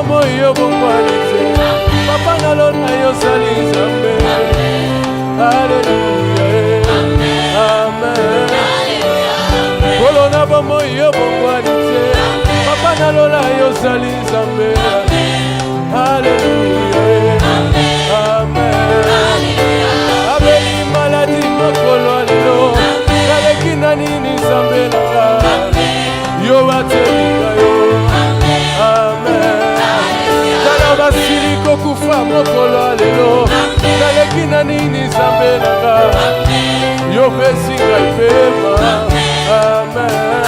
moyo bongwanite papa nalona yo sali nzambe Alléluia amen kolona moyo bongwanite papa nalona yo sali nzambe Alléluia amen abeli maladi makolo lelo kaleki nini nzambe nanga yo batelinga yo basiliko kufa mokolo lelo kaleki na nini nzambe nanga yo pesinga ipema amen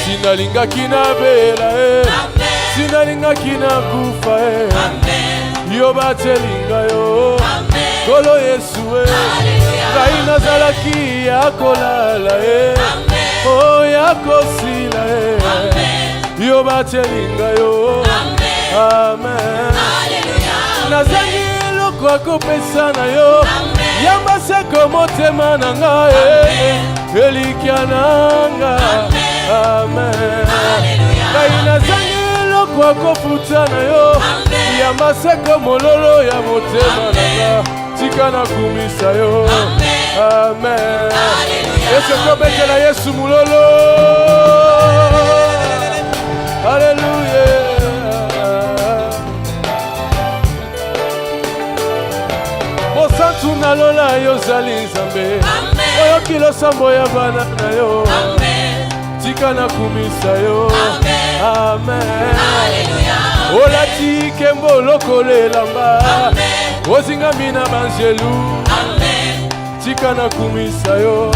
sinalingaki nabela sinalingaki nakufa yo batelinga yo kolo yesu ngai nazalaki ya kolala o ya kosila yo batelinga yo amen nazangi eloko akopesa na yo yamba seko motema na ngai elikya nanga amen ngai nazangi eloko akofuta na yo yamba seko mololo ya motema na nga tika nakumisa yo amen yesu kobetela yesu mololo Alléluia Bosantu nalola yo zali nzambe oyo kilo sambo ya bana na yo tika nakumisa yo amen olati kembo lokolelamba ozingami na banjelu tika nakumisa yo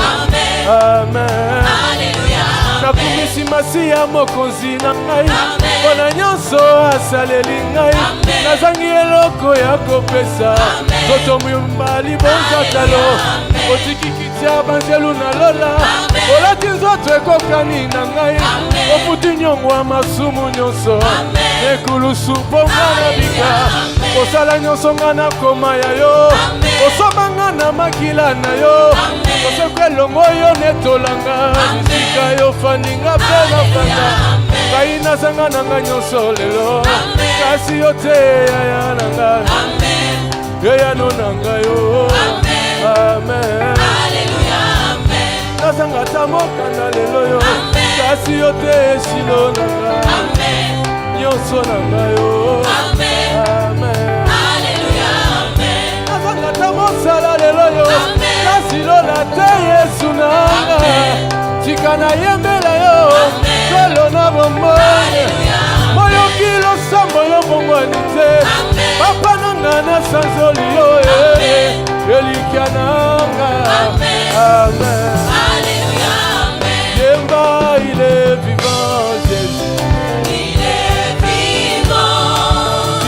amen nakumisi masi ya mokonzi na ngai mpona nyonso asaleli ngai nazangi eloko ya kopesa zoto mwimba libonzatalo otikikiti ya banzelu na lola olati nzoto ekokani na ngai ofuti nyongo ya masumu nyonso ekulusu bonga na bika kosala nyonso nga na koma ya yo kosomba nga na makila na yo koseko elongo yo netolanga misika yo faninga mpe na fanda ngai nazanga na nga nyonso lelo kasi yo te yaya na nga yeyano na nga yo amen nazanga ta mokanda lelo yo kasi yo te esilo na nga nyonso na nga yo amen nazanga ta mosala lelo yo kasi lola te yesu na nga tika na yembela yo kolo na bomone moyoki losambo yo bongwani te papa nanga na sanzoli yo elikya nanga amen yemba il est vivant Jésus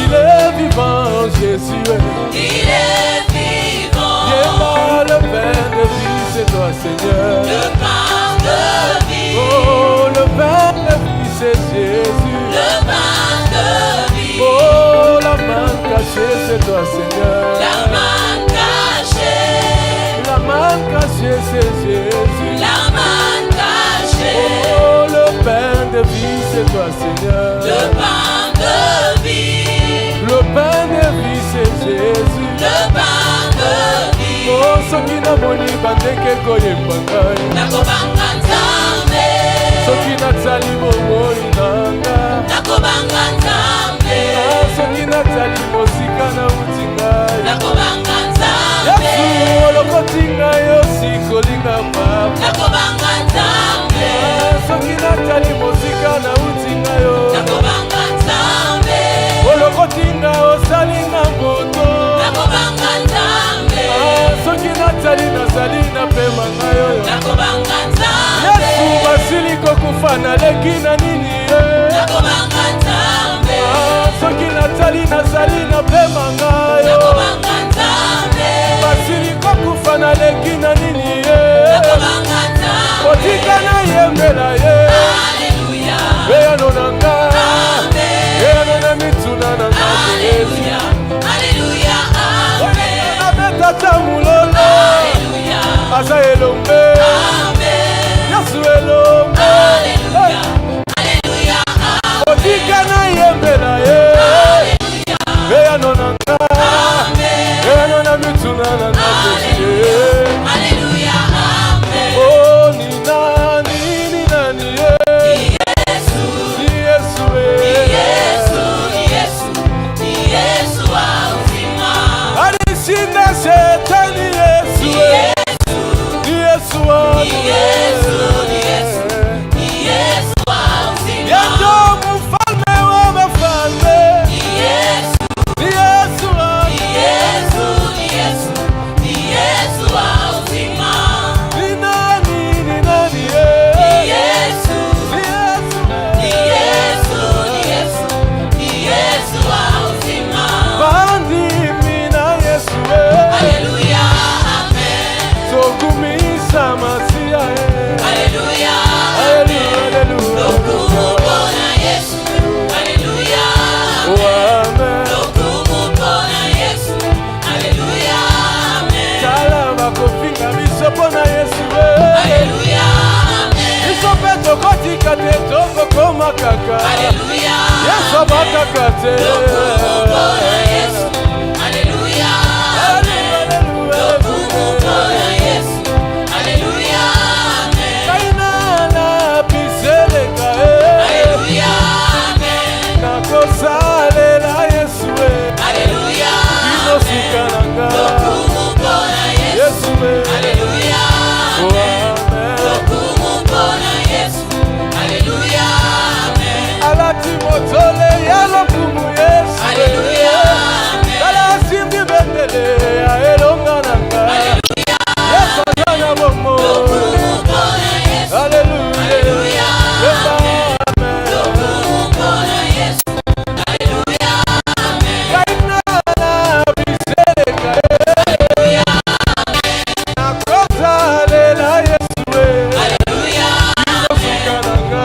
il est vivant Jésus il est vivant yemba le pain de vie c'est toi Seigneur le pain de vie oh le pain de vie c'est Jésus le pain de vie oh la main cachée c'est toi Seigneur la main cachée c'est Jésus la main cachée oh le pain de vie c'est toi Seigneur le pain de vie c'est Jésus le pain de vie oh soki na moni bandeke koyemba ngai nakobanga nzambe soki nazali bomoi nanga nakobanga nzambe soki nazali mosika na uti ngai nakobanga nzambe yesu olokoti ngai osikolinga papa nakobanga nzambe soki nazali mosika na uti ngai nakobanga nzambe olokoti ngai osalinga mboto nakobanga nzambe soki nazali na pema ngai oyo nakobanga nzambe yesu basili kokufa naleki na nini nakobanga nzambe soki nazali na pema ngai nakobanga nzambe basili kokufa naleki na nini nakobanga nzambe otika na yembela ye haleluya eyano na ngai eyano na mituna na ngai haleluya amen nabetata mulolo aza elombe yesu elombe otika na yembe Alléluia. Yesu bakakate. Alléluia. Alléluia. Kaina na biseleka. Alléluia. Nakosalela Yesu. Alléluia. Inosukananga. Yesu. Alléluia. Alatimotole yalo kumu Yesu. Alléluia. Kala simbi bendele ya elongananga. Yesu sana bomo. Alléluia. Kaina na biseleka. Nakosalela Yesu. Inosukananga.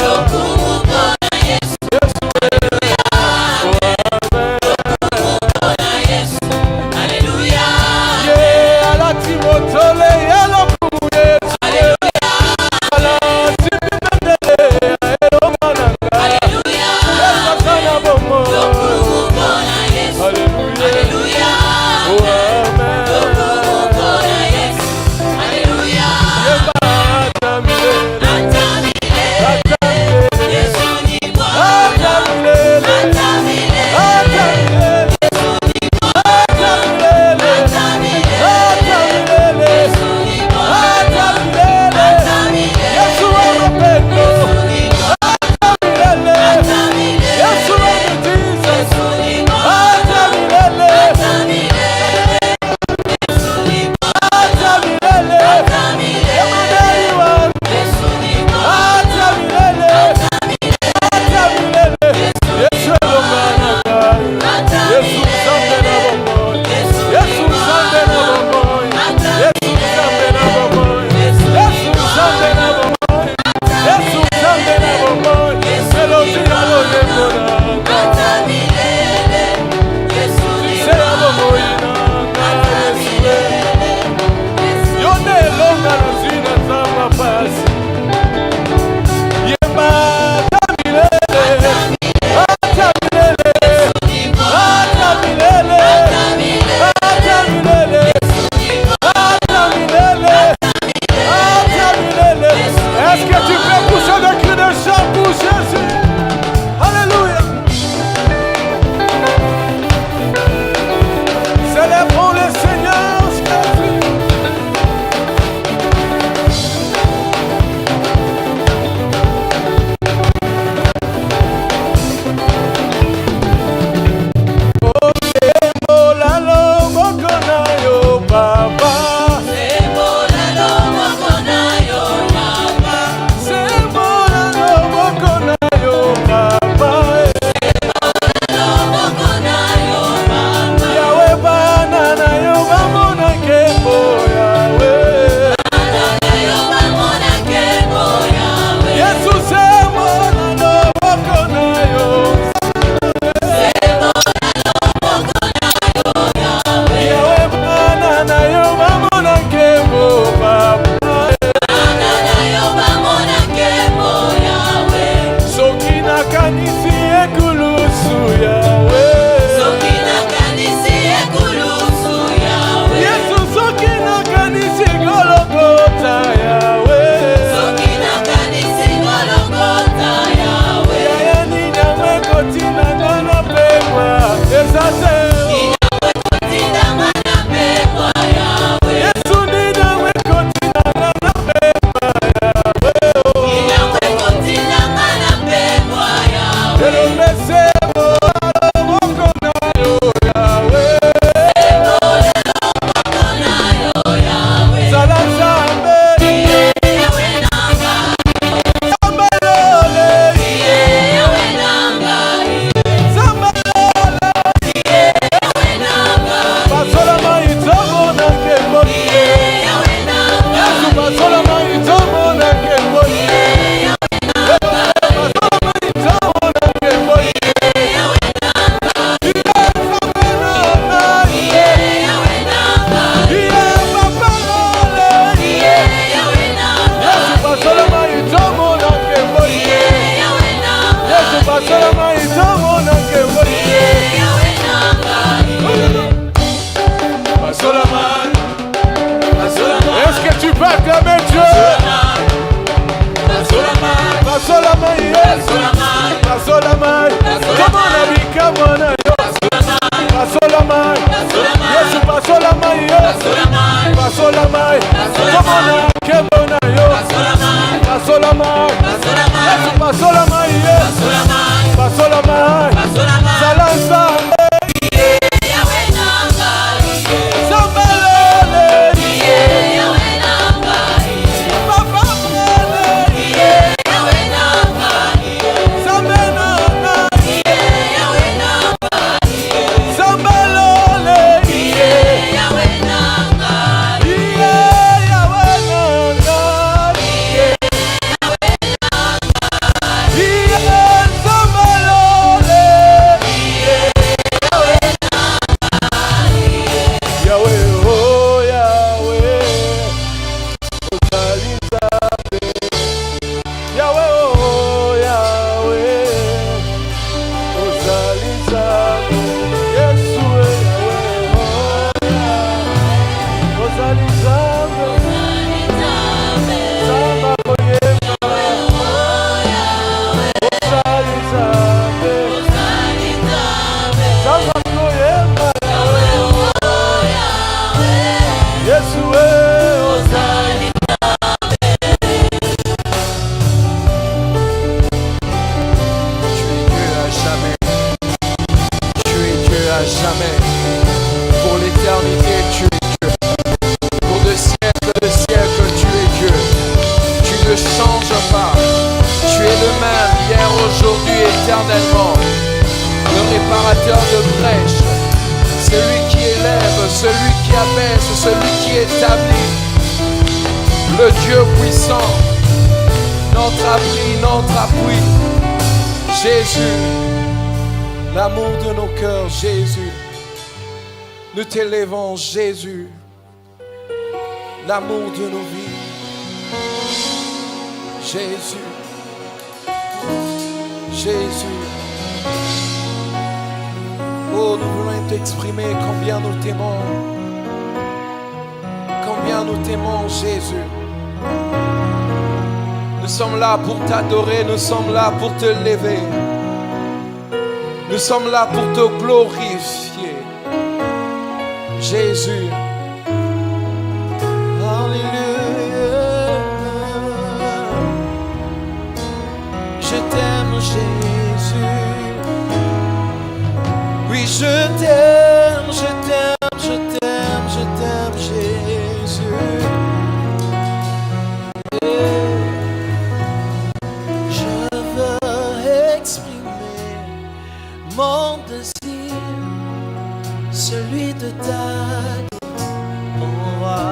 Pasolamai, Pasolamai, come on, Abi, come on, Pasolamai, yes, Pasolamai, Pasolamai, come on, come on, Pasolamai, yes, Pasolamai, Pasolamai, Salansa. Jésus, nous t'élèvons, Jésus, l'amour de nos vies. Jésus, Jésus. Oh, nous voulons t'exprimer combien nous t'aimons. Combien nous t'aimons, Jésus. Nous sommes là pour t'adorer, nous sommes là pour te lever. Nous sommes là pour te glorifier, Jésus. Alléluia. Je t'aime, Jésus. Oui, je t'aime, je t'aime, je t'aime, je t'aime, Jésus. Je veux exprimer mon désir, celui de ta mon roi.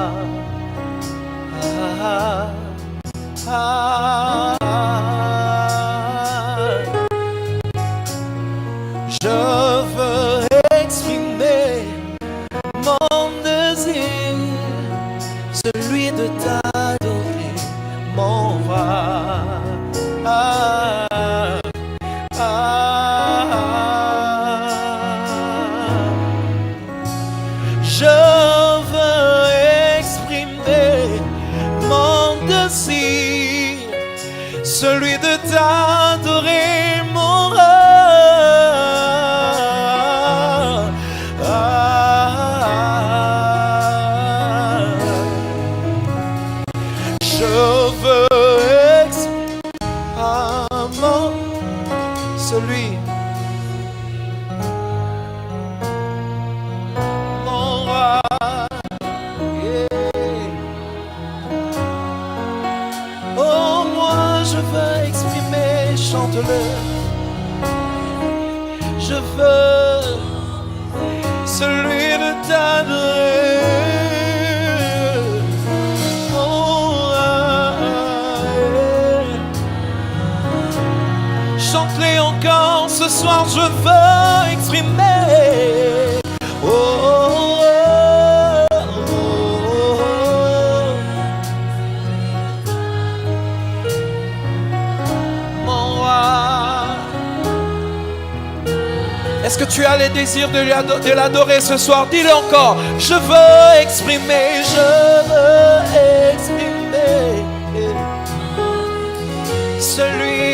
Je veux exprimer mon désir, celui de t'adorer, mon roi. Je veux exprimer mon désir, celui de t'adorer, mon roi. Je veux exprimer celui chante-le. Je veux celui de t'adorer. Oh, chante-les encore ce soir, je veux exprimer. Oh, oh, oh, oh. Mon roi. Est-ce que tu as les désirs de l'adorer ce soir? Dis-le encore. Je veux exprimer, je veux exprimer celui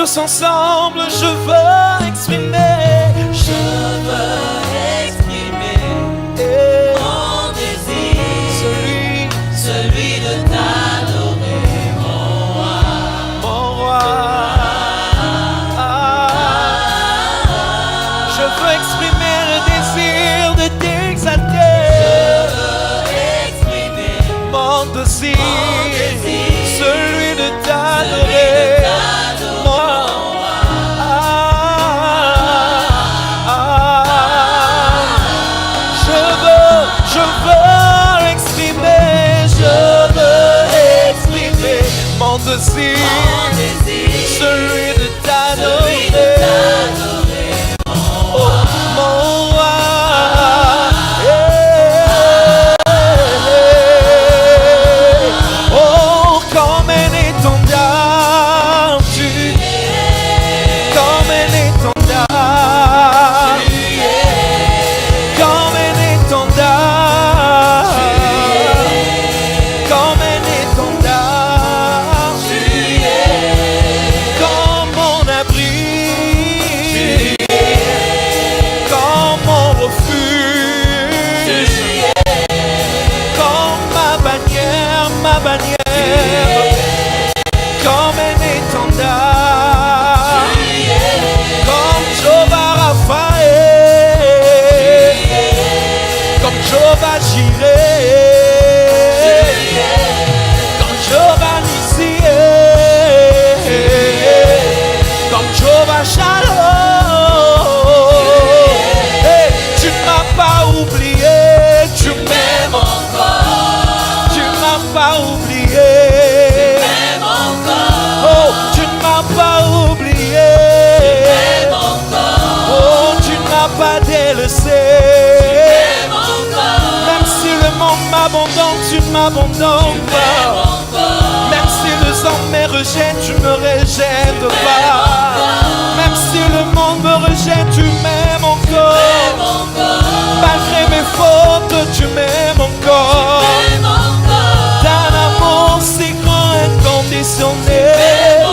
tous ensemble, je veux exprimer. Je veux exprimer mon désir, celui de t'adorer, mon roi. Je veux exprimer le désir de t'exalter. Je veux exprimer Mon désir, celui de t'adorer. Mon désir, celui de t'adorer, oh, mon roi. Oh, comme un étendard, tu es, comme un étendard, comme un étendard, comme un étendard. Comme mon abri, comme mon refuge, comme ma bannière, comme un étendard, comme Jehovah Raphaël, comme Jehovah Jireh, comme Jehovah Nissi, comme Jehovah Shalom. Hey, tu ne m'as pas oublié, tu m'aimes encore. Tu ne m'as pas oublié, Même encore, oh, tu ne m'as pas oublié, même encore, oh, tu ne m'as pas délaissé. même encore, Même si le monde m'abandonne, tu ne m'abandonnes même pas. encore, Même si les hommes me rejettent, tu me rejettes pas. Même si le monde me rejette, tu m'aimes encore. même encore, Malgré mes fautes, tu m'aimes encore. même encore, D'un amour si grand, inconditionnel.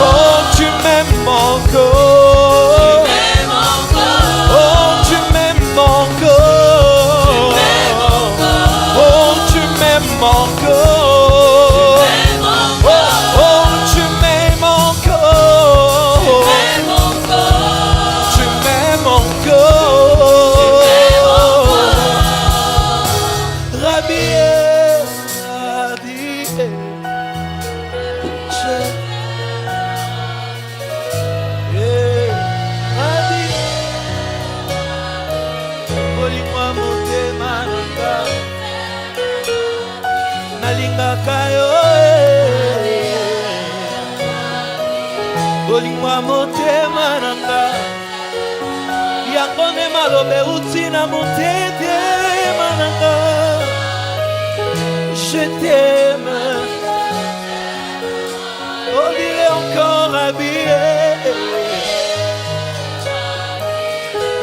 Oh, tu m'aimes encore. même encore, Oh, tu m'aimes encore. Oh, tu m'aimes encore. même Oh, encore, oh, tu m'aimes encore. même encore, Tu m'aimes encore. Rabbi, Rabbi, Rabbi, Bolis-moi motema nanga, nalingaka yo. Bolis-moi motema nanga, yango nde maloba euti na motema nanga. Je t'aime, oh dirai encore Rabbi,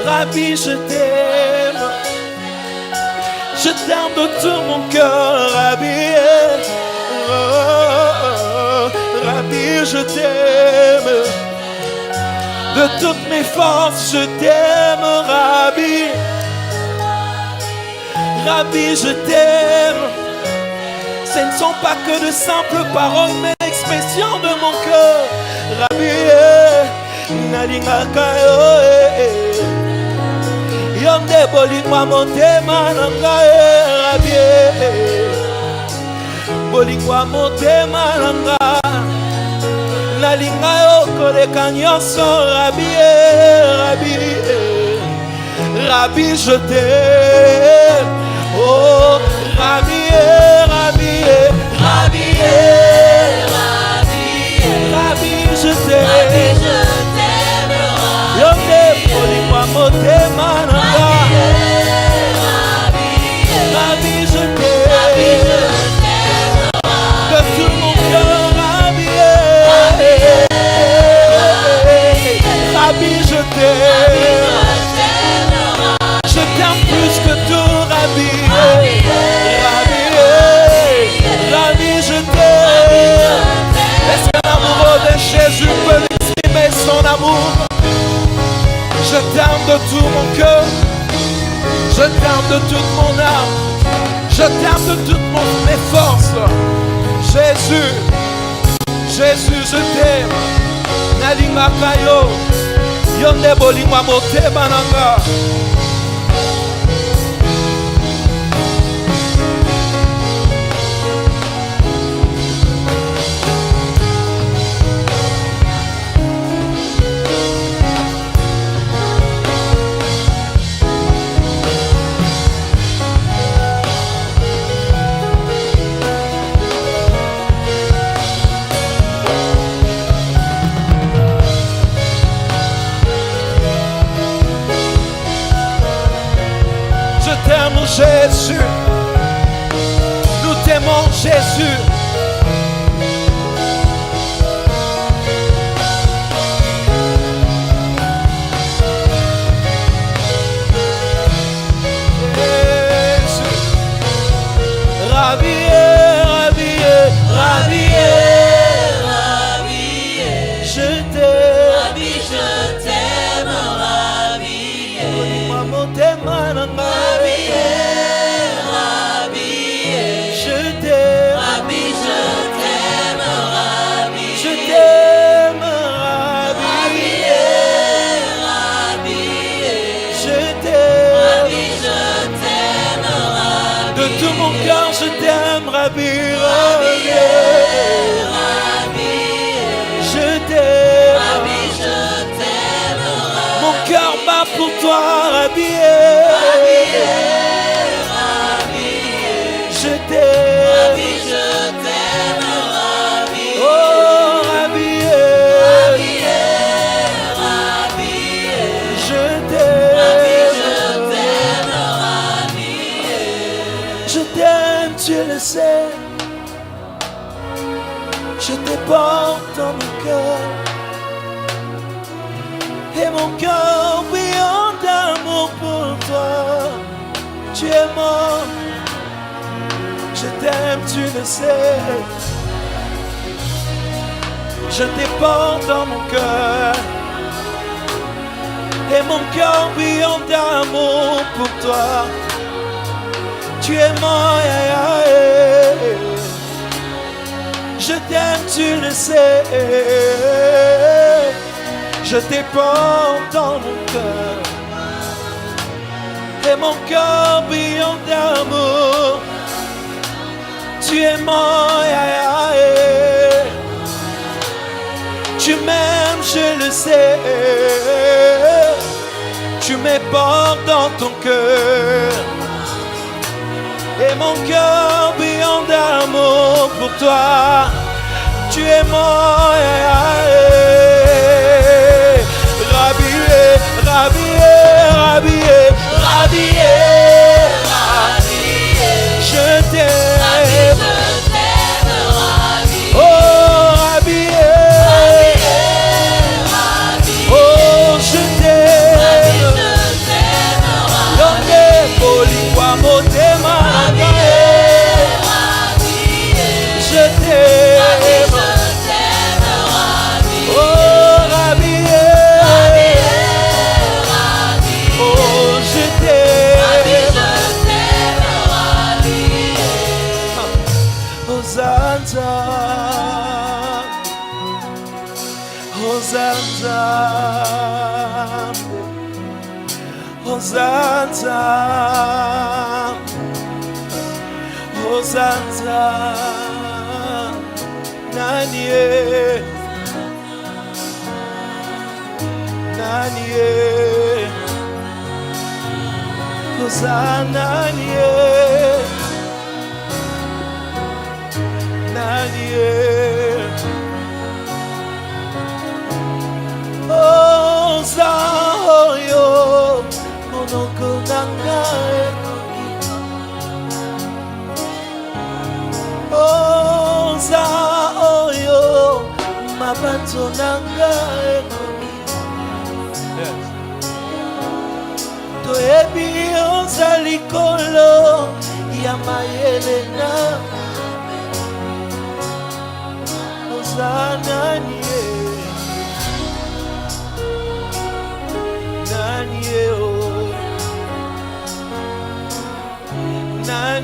Rabbi, je t'aime de tout mon cœur, Rabbi. Oh, Rabbi, je t'aime de toutes mes forces, je t'aime, Rabbi. Rabbi, je t'aime. Ce ne sont pas que de simples paroles, mais l'expression de mon cœur. Rabbi, nalingaka yo, yonde bolingo motema nanga, Rabbi, bolingo motema nanga, nalinga yo koleka nyonso, Rabbi, Rabbi, Rabbi, je t'aime. Oh, Rabbi, Rabbi, Rabbi, Rabbi, je t'aime. Yonde bolingo motema nanga, Rabbi, je t'aime de tout mon cœur, Rabbi, Rabbi, je t'aime. Je t'aime plus que tout, Rabbi, Rabbi, Rabbi, je t'aime. Est-ce que l'amour de Jésus peut t'aime de toutes mes forces. Jésus, Jésus, je t'aime. Nalinga kayo, yonde bolingwa motema nanga. Jésus, nous t'aimons Jésus. Jésus, rhabillé, rhabillé, rhabillé, Rhabillé, je t'aime, Rabbi, je t'aime, rhabillé. moi mon témoin, Rhabillé, je t'aime, Rabbi, je t'aime, rhabillé. je t'aime, Rhabillé, je t'aime, Rabbi, je t'aime, de tout mon cœur je t'aime, Rabbi, rhabillé, je t'aime, Rabbi, je t'aime, mon cœur bat pour toi, Rabbi, je t'aime, Rabbi, je t'aime, Rabbi, oh Rabbi, je t'aime, je t'aime, tu le sais, je te porte dans mon cœur, et mon cœur brillant d'amour pour toi, tu es mort, je t'aime, tu le sais, je te porte dans mon cœur, et mon cœur brillant d'amour pour toi, tu es mort, je t'aime, tu le sais, je te porte dans mon cœur, et mon cœur brillant d'amour, tu es mort, tu m'aimes, je le sais, tu me portes dans ton cœur, et mon cœur brillant d'amour pour toi, tu es mort, rhabillé, rhabillé, rhabillé, rhabillé, je t'aime, oh rhabillé, oh je t'aime, yonde bolingwa motema nanga, je t'aime, oh rhabillé, oh je t'aime, Hosanna, Hosanna, Hosanna, Hosanna, Nanye, Nanye, Hosanna, Nanye, Nanye, Hosanna, monoko nanga ekoki, Hosanna, mabanzo nanga ekoki, toyebi ozali kolo ya mayele na Hosanna, Nanye, oh, Nanye.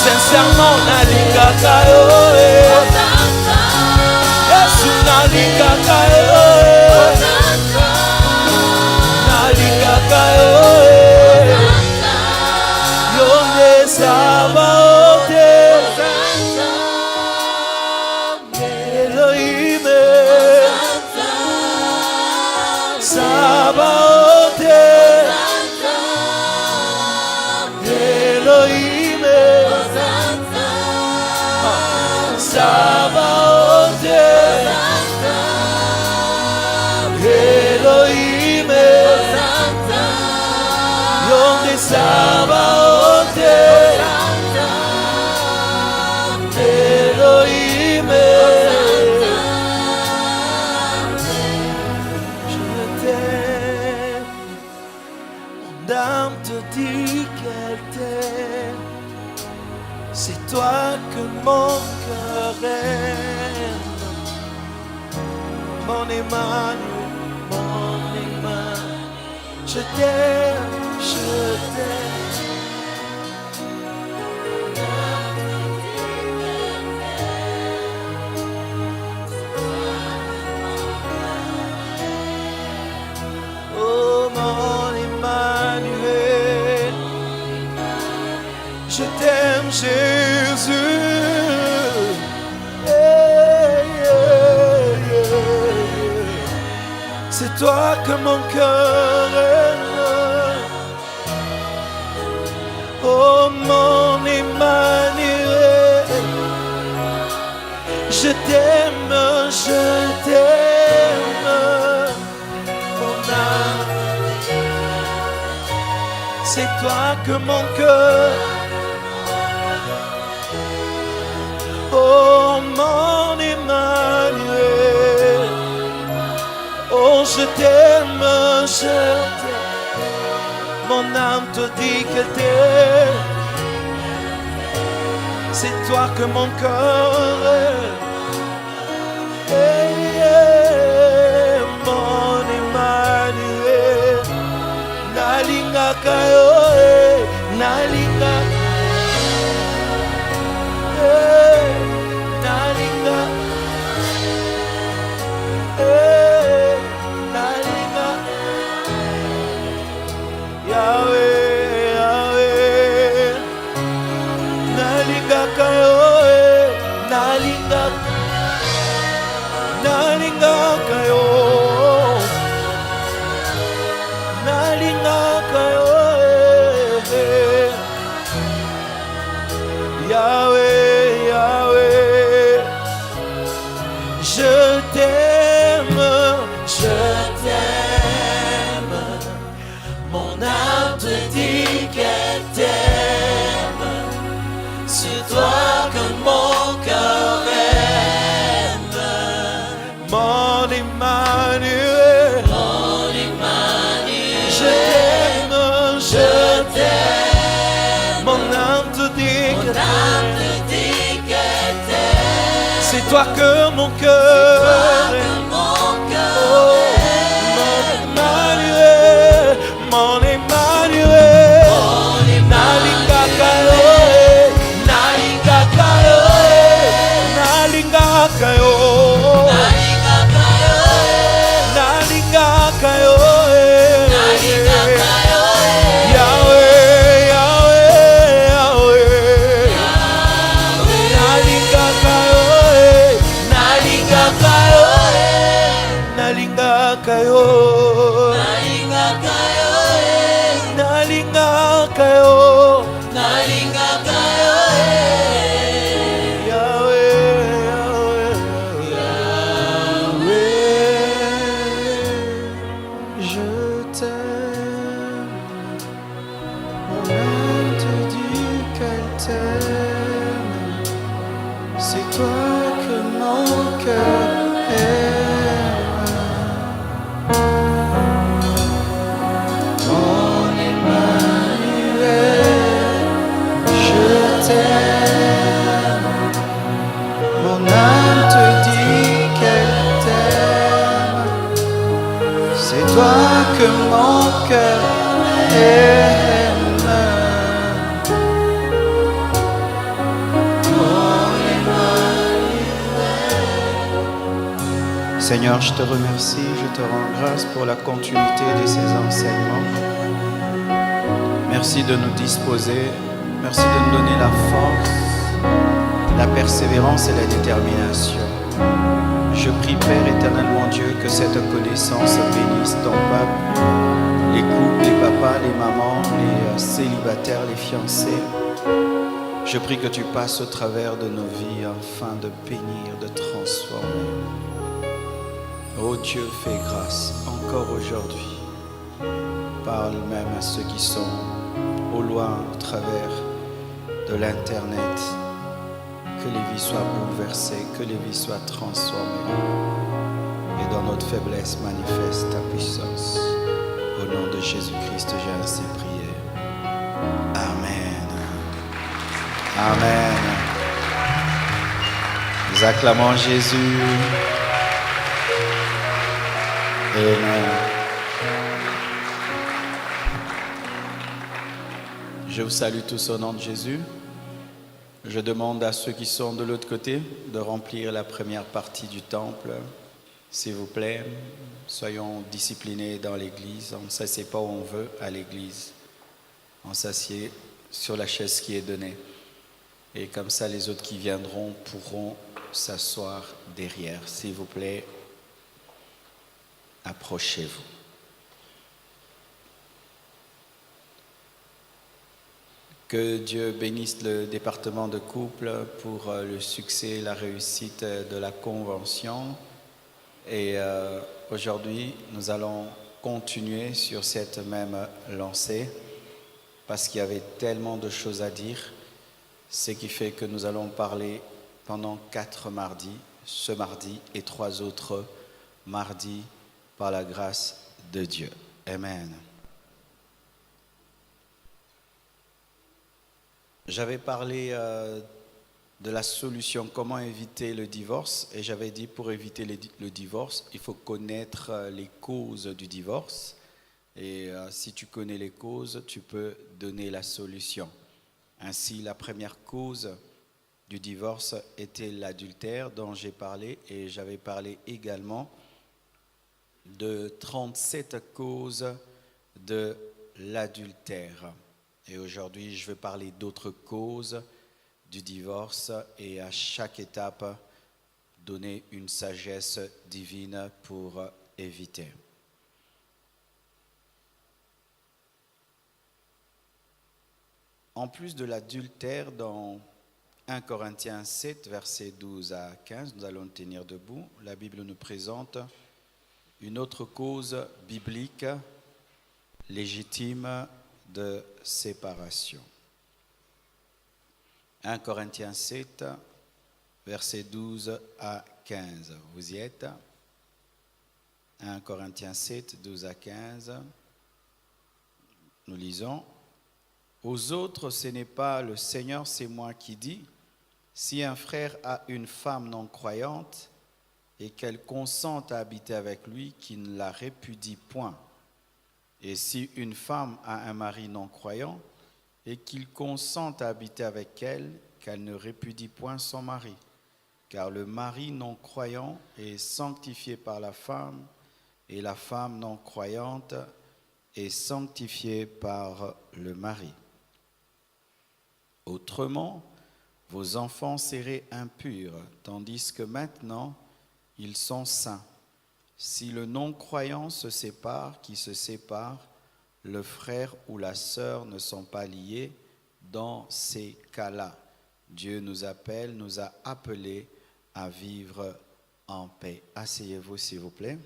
Sincèrement, nalingaka yo, Yesu nalingaka yo, nalingaka yo, yonde Sabaote, Elohim, Sabaote, Elohim, Sabaote, Elohim, yonde Sabaote, Elohim, je t'aime, mon âme te dit qu'elle t'aime, c'est toi que mon cœur aime, mon Emmanuel, je t'aime, je t'aime. Oh mon Emmanuel, je t'aime Jésus. C'est toi que mon cœur aime. Oh mon Emmanuel, je t'aime, mon âme. C'est toi que mon cœur, oh mon Emmanuel, oh je t'aime, mon âme te dit que t'aimes. C'est toi que mon cœur, mon Emmanuel, nalingaka yo, nalingaka, nalinga, nalinga, Yahweh, Yahweh, nalingaka yo, nalingaka, nalingaka yo, nalingaka yo, Yahweh, Yahweh, je t'aime, mon âme te dit qu'elle t'aime, c'est toi que mon cœur aime, mon Emmanuel, je t'aime, mon âme te dit qu'elle t'aime, c'est toi que mon cœur aime, oh, mon Emmanuel, nalingaka yo, nalingaka yo, nalingaka yo, nalingaka yo, Yahweh, Yahweh, Yahweh, nalingaka yo, nalingaka yo, nalingaka yo, nalingaka yo, Yahweh, Yahweh, je t'aime, mon âme te dit qu'elle t'aime, c'est toi que mon cœur aime, mon Emmanuel, je t'aime, mon âme te dit qu'elle t'aime, c'est toi que mon cœur aime, mon Emmanuel. Seigneur, je te remercie, je te rends grâce pour la continuité de ces enseignements. Merci de nous disposer, merci de nous donner la force, la persévérance et la détermination. Je prie, Père éternel, mon Dieu, que cette connaissance bénisse ton peuple, les couples, les papas, les mamans, les célibataires, les fiancés. Je prie que tu passes au travers de nos vies afin de bénir, de transformer. Oh Dieu, fais grâce encore aujourd'hui. Parle même à ceux qui sont au loin au travers de l'Internet. Que les vies soient bouleversées, que les vies soient transformées. Et dans notre faiblesse, manifeste ta puissance. Au nom de Jésus-Christ, j'ai ainsi prié. Amen. Amen. Nous acclamons Jésus. Amen. Je vous salue tous au nom de Jésus. Je demande à ceux qui sont de l'autre côté de remplir la première partie du temple. S'il vous plaît, soyons disciplinés dans l'église. On ne s'assied pas où on veut à l'église. On s'assied sur la chaise qui est donnée. Et comme ça, les autres qui viendront pourront s'asseoir derrière. S'il vous plaît, approchez-vous. Que Dieu bénisse le département de couple pour le succès et la réussite de la convention. Et aujourd'hui, nous allons continuer sur cette même lancée parce qu'il y avait tellement de choses à dire, ce qui fait que nous allons parler pendant 4 mardis, ce mardi et 3 autres mardis, par la grâce de Dieu. Amen. J'avais parlé de la solution, comment éviter le divorce, et j'avais dit pour éviter le divorce, il faut connaître les causes du divorce, et si tu connais les causes, tu peux donner la solution. Ainsi, la première cause du divorce était l'adultère dont j'ai parlé, et j'avais parlé également de 37 causes de l'adultère. Et aujourd'hui, je vais parler d'autres causes du divorce et à chaque étape, donner une sagesse divine pour éviter. En plus de l'adultère, dans 1 Corinthiens 7, versets 12 à 15, nous allons tenir debout. La Bible nous présente une autre cause biblique légitime de séparation. 1 Corinthiens 7, versets 12 à 15. Vous y êtes? 1 Corinthiens 7, 12 à 15. Nous lisons. Aux autres, ce n'est pas le Seigneur, c'est moi qui dis. Si un frère a une femme non croyante et qu'elle consente à habiter avec lui, qu'il ne la répudie point. Et si une femme a un mari non croyant et qu'il consente à habiter avec elle, qu'elle ne répudie point son mari. Car le mari non croyant est sanctifié par la femme, et la femme non croyante est sanctifiée par le mari. Autrement, vos enfants seraient impurs, tandis que maintenant, ils sont saints. Si le non-croyant se sépare, qui se sépare, le frère ou la sœur ne sont pas liés dans ces cas-là. Dieu nous appelle, nous a appelés à vivre en paix. Asseyez-vous, s'il vous plaît.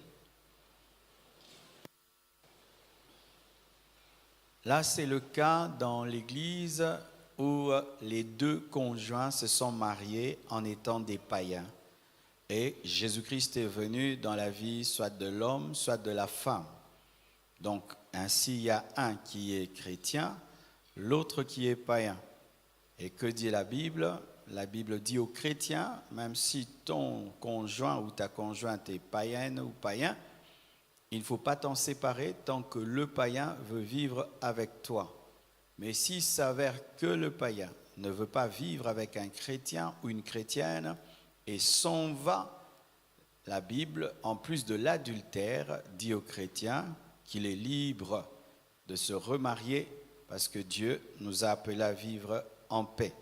Là, c'est le cas dans l'Église où les 2 conjoints se sont mariés en étant des païens. Et Jésus-Christ est venu dans la vie soit de l'homme, soit de la femme. Donc, ainsi, il y a un qui est chrétien, l'autre qui est païen. Et que dit la Bible? La Bible dit aux chrétiens, même si ton conjoint ou ta conjointe est païenne ou païen, il ne faut pas t'en séparer tant que le païen veut vivre avec toi. Mais s'il s'avère que le païen ne veut pas vivre avec un chrétien ou une chrétienne et s'en va, la Bible, en plus de l'adultère, dit aux chrétiens qu'il est libre de se remarier parce que Dieu nous a appelés à vivre en paix.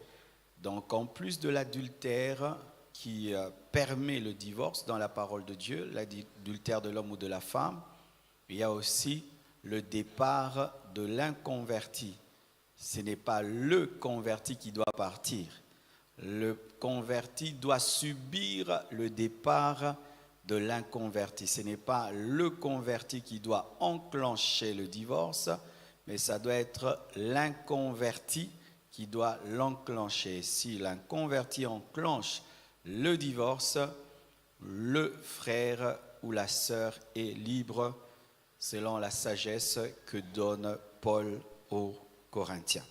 Donc en plus de l'adultère qui permet le divorce dans la parole de Dieu, l'adultère de l'homme ou de la femme, il y a aussi le départ de l'inconverti. Ce n'est pas le converti qui doit partir. Le converti doit subir le départ de l'inconverti. Ce n'est pas le converti qui doit enclencher le divorce, mais ça doit être l'inconverti qui doit l'enclencher. Si l'inconverti enclenche le divorce, le frère ou la sœur est libre selon la sagesse que donne Paul aux Corinthiens.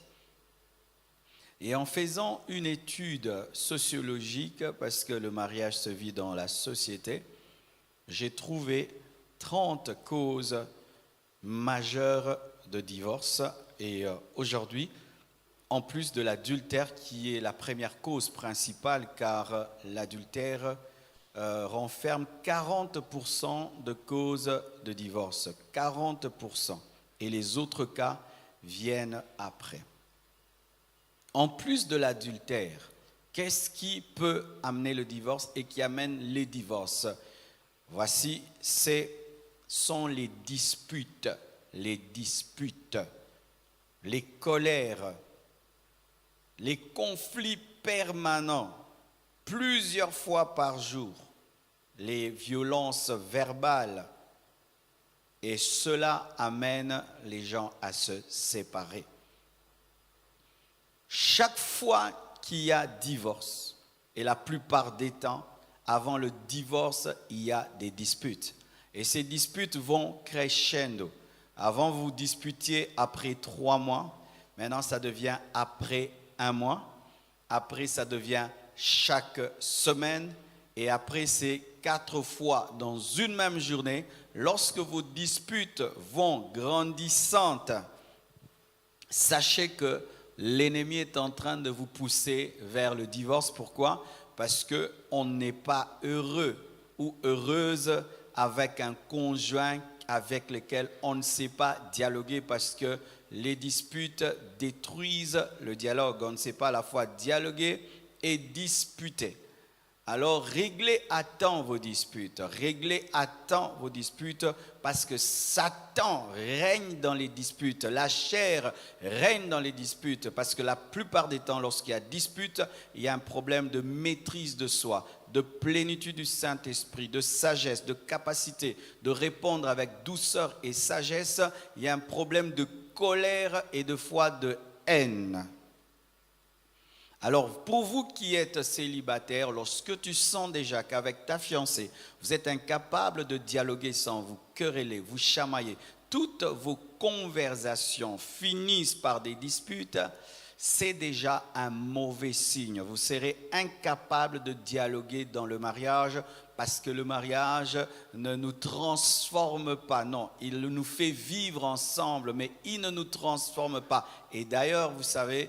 Et en faisant une étude sociologique, parce que le mariage se vit dans la société, j'ai trouvé 30 causes majeures de divorce. Et aujourd'hui, en plus de l'adultère qui est la première cause principale, car l'adultère renferme 40% de causes de divorce, 40%. Et les autres cas viennent après. En plus de l'adultère, qu'est-ce qui peut amener le divorce et qui amène les divorces? Voici, ce sont les disputes, les colères, les conflits permanents, plusieurs fois par jour, les violences verbales, et cela amène les gens à se séparer. Chaque fois qu'il y a divorce, et la plupart des temps, avant le divorce, il y a des disputes. Et ces disputes vont crescendo. Avant, vous disputiez après 3 mois. Maintenant, ça devient après 1 mois. Après, ça devient chaque semaine. Et après, c'est 4 fois dans une même journée. Lorsque vos disputes vont grandissantes, sachez que l'ennemi est en train de vous pousser vers le divorce. Pourquoi? Parce qu'on n'est pas heureux ou heureuse avec un conjoint avec lequel on ne sait pas dialoguer, parce que les disputes détruisent le dialogue. On ne sait pas à la fois dialoguer et disputer. Alors réglez à temps vos disputes, parce que Satan règne dans les disputes, la chair règne dans les disputes, parce que la plupart des temps, lorsqu'il y a dispute, il y a un problème de maîtrise de soi, de plénitude du Saint-Esprit, de sagesse, de capacité de répondre avec douceur et sagesse. Il y a un problème de colère et de fois de haine. Alors, pour vous qui êtes célibataire, lorsque tu sens déjà qu'avec ta fiancée, vous êtes incapable de dialoguer sans vous quereller, vous chamailler, toutes vos conversations finissent par des disputes, c'est déjà un mauvais signe. Vous serez incapable de dialoguer dans le mariage, parce que le mariage ne nous transforme pas. Non, il nous fait vivre ensemble, mais il ne nous transforme pas. Et d'ailleurs, vous savez,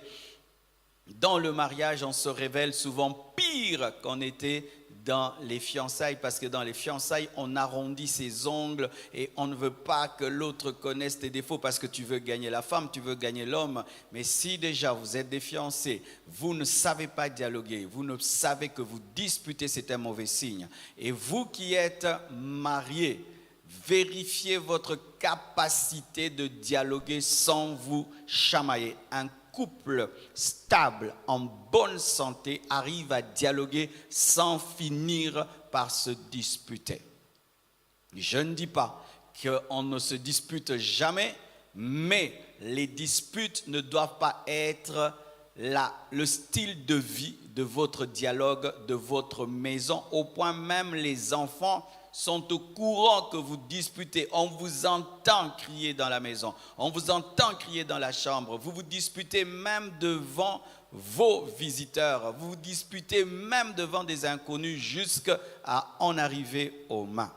dans le mariage, on se révèle souvent pire qu'on était dans les fiançailles, parce que dans les fiançailles, on arrondit ses ongles et on ne veut pas que l'autre connaisse tes défauts, parce que tu veux gagner la femme, tu veux gagner l'homme. Mais si déjà vous êtes des fiancés, vous ne savez pas dialoguer, vous ne savez que vous disputez, c'est un mauvais signe. Et vous qui êtes mariés, vérifiez votre capacité de dialoguer sans vous chamailler. Un couple stable, en bonne santé, arrive à dialoguer sans finir par se disputer. Je ne dis pas qu'on ne se dispute jamais, mais les disputes ne doivent pas être le style de vie de votre dialogue, de votre maison, au point même les enfants sont au courant que vous disputez. On vous entend crier dans la maison, on vous entend crier dans la chambre, vous vous disputez même devant vos visiteurs, vous vous disputez même devant des inconnus jusqu'à en arriver aux mains.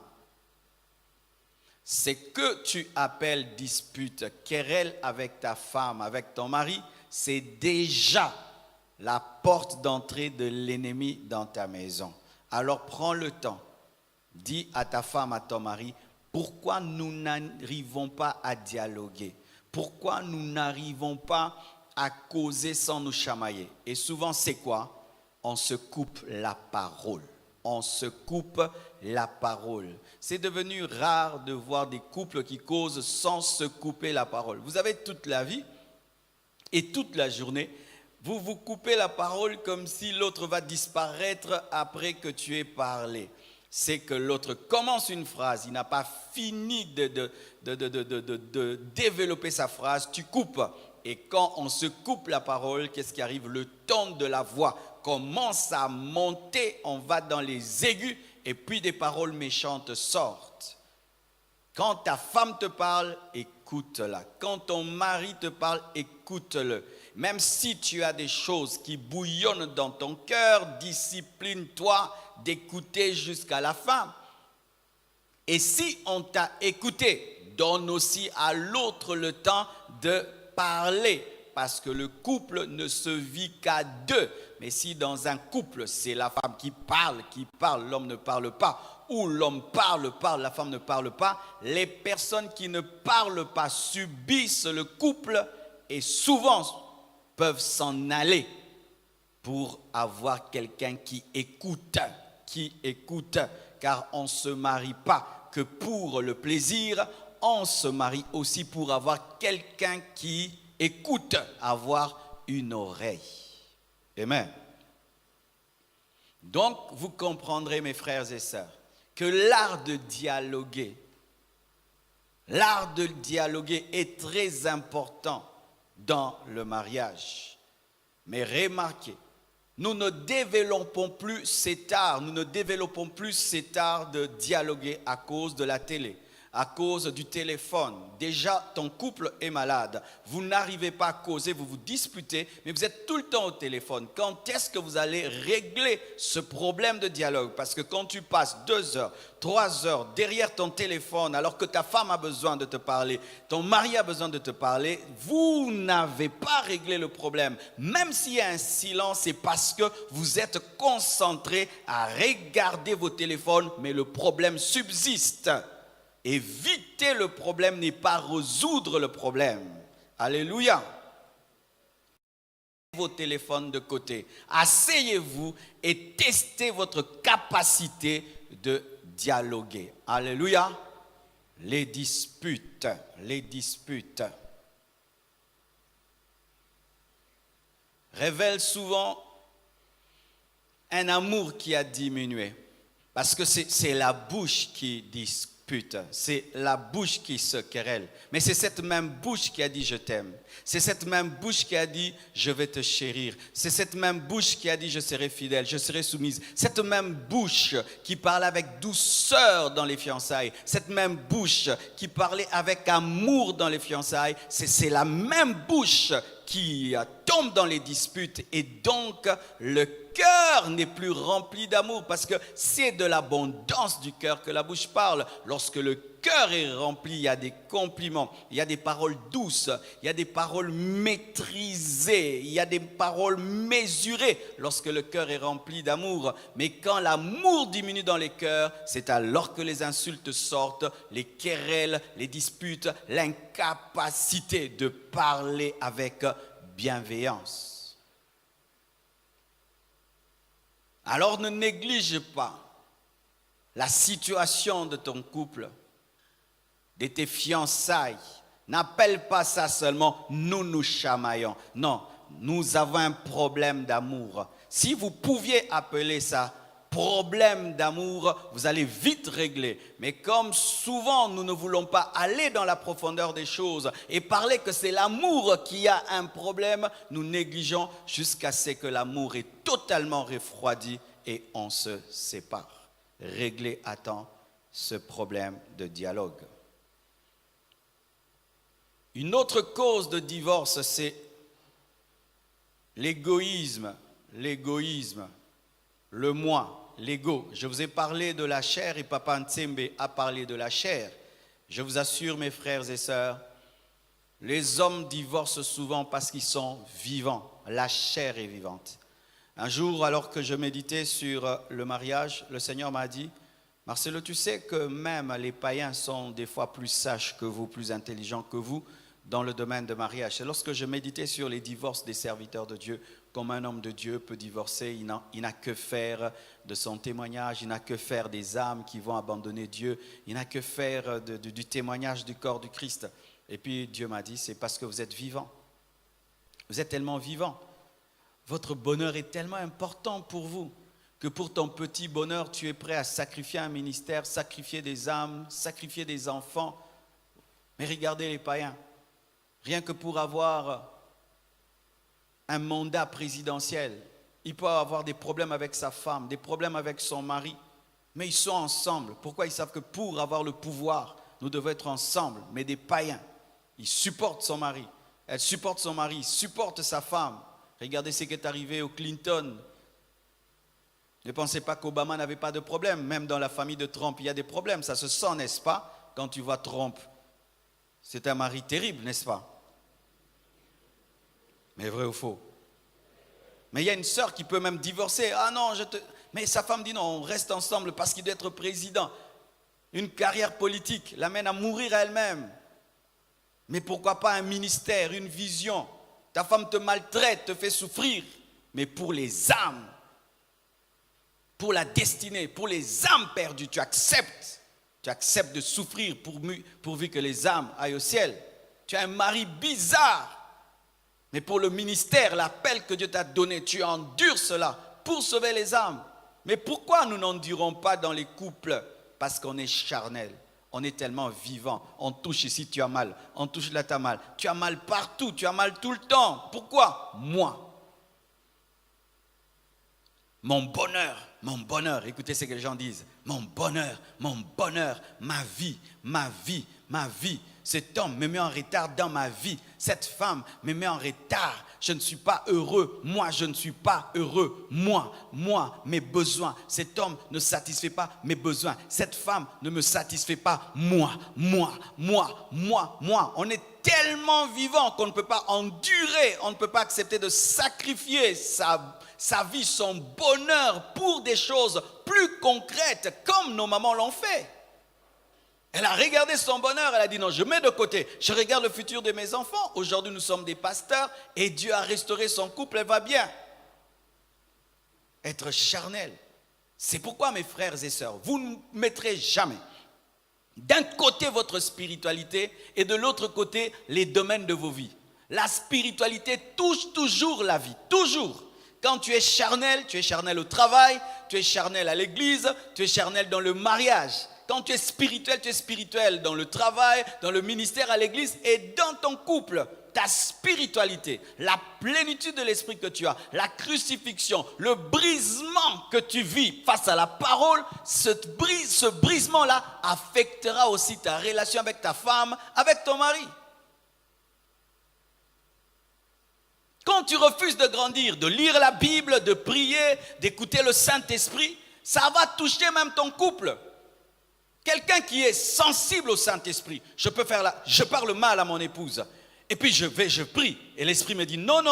Ce que tu appelles dispute, querelle avec ta femme, avec ton mari, c'est déjà la porte d'entrée de l'ennemi dans ta maison. Alors prends le temps. Dis à ta femme, à ton mari, pourquoi nous n'arrivons pas à dialoguer? Pourquoi nous n'arrivons pas à causer sans nous chamailler? Et souvent, c'est quoi? On se coupe la parole. On se coupe la parole. C'est devenu rare de voir des couples qui causent sans se couper la parole. Vous avez toute la vie et toute la journée, vous vous coupez la parole comme si l'autre va disparaître après que tu aies parlé. C'est que l'autre commence une phrase, il n'a pas fini de développer sa phrase, tu coupes. Et quand on se coupe la parole, qu'est-ce qui arrive? Le ton de la voix commence à monter, on va dans les aigus, et puis des paroles méchantes sortent. Quand ta femme te parle, écoute-la. Quand ton mari te parle, écoute-le. Même si tu as des choses qui bouillonnent dans ton cœur, discipline-toi d'écouter jusqu'à la fin. Et si on t'a écouté, donne aussi à l'autre le temps de parler. Parce que le couple ne se vit qu'à deux. Mais si dans un couple, c'est la femme qui parle, l'homme ne parle pas, ou l'homme parle, la femme ne parle pas, les personnes qui ne parlent pas subissent le couple et souvent peuvent s'en aller pour avoir quelqu'un qui écoute, car on ne se marie pas que pour le plaisir, on se marie aussi pour avoir quelqu'un qui écoute, avoir une oreille. Amen. Donc, vous comprendrez, mes frères et sœurs, que l'art de dialoguer est très important dans le mariage. Mais remarquez, nous ne développons plus cet art, de dialoguer à cause de la télé, à cause du téléphone. Déjà, ton couple est malade. Vous n'arrivez pas à causer, vous vous disputez, mais vous êtes tout le temps au téléphone. Quand est-ce que vous allez régler ce problème de dialogue? Parce que quand tu passes 2 heures, 3 heures derrière ton téléphone, alors que ta femme a besoin de te parler, ton mari a besoin de te parler, vous n'avez pas réglé le problème. Même s'il y a un silence, c'est parce que vous êtes concentré à regarder vos téléphones, mais le problème subsiste. Éviter le problème n'est pas résoudre le problème. Alléluia. Vos téléphones de côté. Asseyez-vous et testez votre capacité de dialoguer. Alléluia. Les disputes. Révèlent souvent un amour qui a diminué. Parce que c'est la bouche qui dispute. C'est la bouche qui se querelle. Mais c'est cette même bouche qui a dit je t'aime. C'est cette même bouche qui a dit je vais te chérir. C'est cette même bouche qui a dit je serai fidèle, je serai soumise. Cette même bouche qui parlait avec douceur dans les fiançailles. Cette même bouche qui parlait avec amour dans les fiançailles. C'est la même bouche qui tombe dans les disputes et donc le cœur n'est plus rempli d'amour parce que c'est de l'abondance du cœur que la bouche parle. Lorsque le cœur est rempli, il y a des compliments, il y a des paroles douces, il y a des paroles maîtrisées, il y a des paroles mesurées lorsque le cœur est rempli d'amour. Mais quand l'amour diminue dans les cœurs, c'est alors que les insultes sortent, les querelles, les disputes, l'incapacité de parler avec bienveillance. Alors ne néglige pas la situation de ton couple, de tes fiançailles. N'appelle pas ça seulement nous nous chamaillons. Non, nous avons un problème d'amour. Si vous pouviez appeler ça problème d'amour, vous allez vite régler. Mais comme souvent nous ne voulons pas aller dans la profondeur des choses et parler que c'est l'amour qui a un problème, nous négligeons jusqu'à ce que l'amour est totalement refroidi et on se sépare. Réglez à temps ce problème de dialogue. Une autre cause de divorce, c'est l'égoïsme, le moi, l'ego. Je vous ai parlé de la chair et Papa Ntsembe a parlé de la chair. Je vous assure, mes frères et sœurs, les hommes divorcent souvent parce qu'ils sont vivants. La chair est vivante. Un jour, alors que je méditais sur le mariage, le Seigneur m'a dit, Marcelo, tu sais que même les païens sont des fois plus sages que vous, plus intelligents que vous dans le domaine de mariage. Et lorsque je méditais sur les divorces des serviteurs de Dieu, comme un homme de Dieu peut divorcer, il n'a que faire de son témoignage, il n'a que faire des âmes qui vont abandonner Dieu, il n'a que faire du témoignage du corps du Christ. Et puis Dieu m'a dit, c'est parce que vous êtes vivants. Vous êtes tellement vivants. Votre bonheur est tellement important pour vous que pour ton petit bonheur, tu es prêt à sacrifier un ministère, sacrifier des âmes, sacrifier des enfants. Mais regardez les païens, rien que pour avoir un mandat présidentiel, il peut avoir des problèmes avec sa femme, des problèmes avec son mari, mais ils sont ensemble. Pourquoi? Ils savent que pour avoir le pouvoir, nous devons être ensemble. Mais des païens, ils supportent son mari, elle supporte son mari, il supporte sa femme. Regardez ce qui est arrivé au Clinton. Ne pensez pas qu'Obama n'avait pas de problème. Même dans la famille de Trump, il y a des problèmes. Ça se sent, n'est-ce pas? Quand tu vois Trump, c'est un mari terrible, n'est-ce pas? Mais vrai ou faux? Mais il y a une sœur qui peut même divorcer. Ah non, mais sa femme dit non, on reste ensemble parce qu'il doit être président. Une carrière politique l'amène à mourir elle-même. Mais pourquoi pas un ministère, une vision? Ta femme te maltraite, te fait souffrir. Mais pour les âmes, pour la destinée, pour les âmes perdues, tu acceptes de souffrir pourvu que les âmes aillent au ciel. Tu as un mari bizarre. Mais pour le ministère, l'appel que Dieu t'a donné, tu endures cela pour sauver les âmes. Mais pourquoi nous n'endurons pas dans les couples? Parce qu'on est charnel. On est tellement vivant. On touche ici, tu as mal. On touche là, tu as mal. Tu as mal partout, tu as mal tout le temps. Pourquoi? Moi. mon bonheur, écoutez ce que les gens disent, mon bonheur, ma vie. Cet homme me met en retard dans ma vie, cette femme me met en retard, je ne suis pas heureux, moi je ne suis pas heureux, moi, mes besoins, cet homme ne satisfait pas mes besoins, cette femme ne me satisfait pas, moi. On est tellement vivant qu'on ne peut pas endurer, on ne peut pas accepter de sacrifier sa vie, son bonheur pour des choses plus concrètes comme nos mamans l'ont fait. Elle a regardé son bonheur, elle a dit non, je mets de côté, je regarde le futur de mes enfants. Aujourd'hui nous sommes des pasteurs et Dieu a restauré son couple, elle va bien. Être charnel. C'est pourquoi mes frères et sœurs, vous ne mettrez jamais d'un côté votre spiritualité et de l'autre côté les domaines de vos vies. La spiritualité touche toujours la vie, toujours. Quand tu es charnel au travail, tu es charnel à l'église, tu es charnel dans le mariage. Quand tu es spirituel dans le travail, dans le ministère, à l'église et dans ton couple. Ta spiritualité, la plénitude de l'esprit que tu as, la crucifixion, le brisement que tu vis face à la parole, ce brisement-là affectera aussi ta relation avec ta femme, avec ton mari. Quand tu refuses de grandir, de lire la Bible, de prier, d'écouter le Saint-Esprit, ça va toucher même ton couple. Quelqu'un qui est sensible au Saint-Esprit, je parle mal à mon épouse, et puis je prie, et l'Esprit me dit non,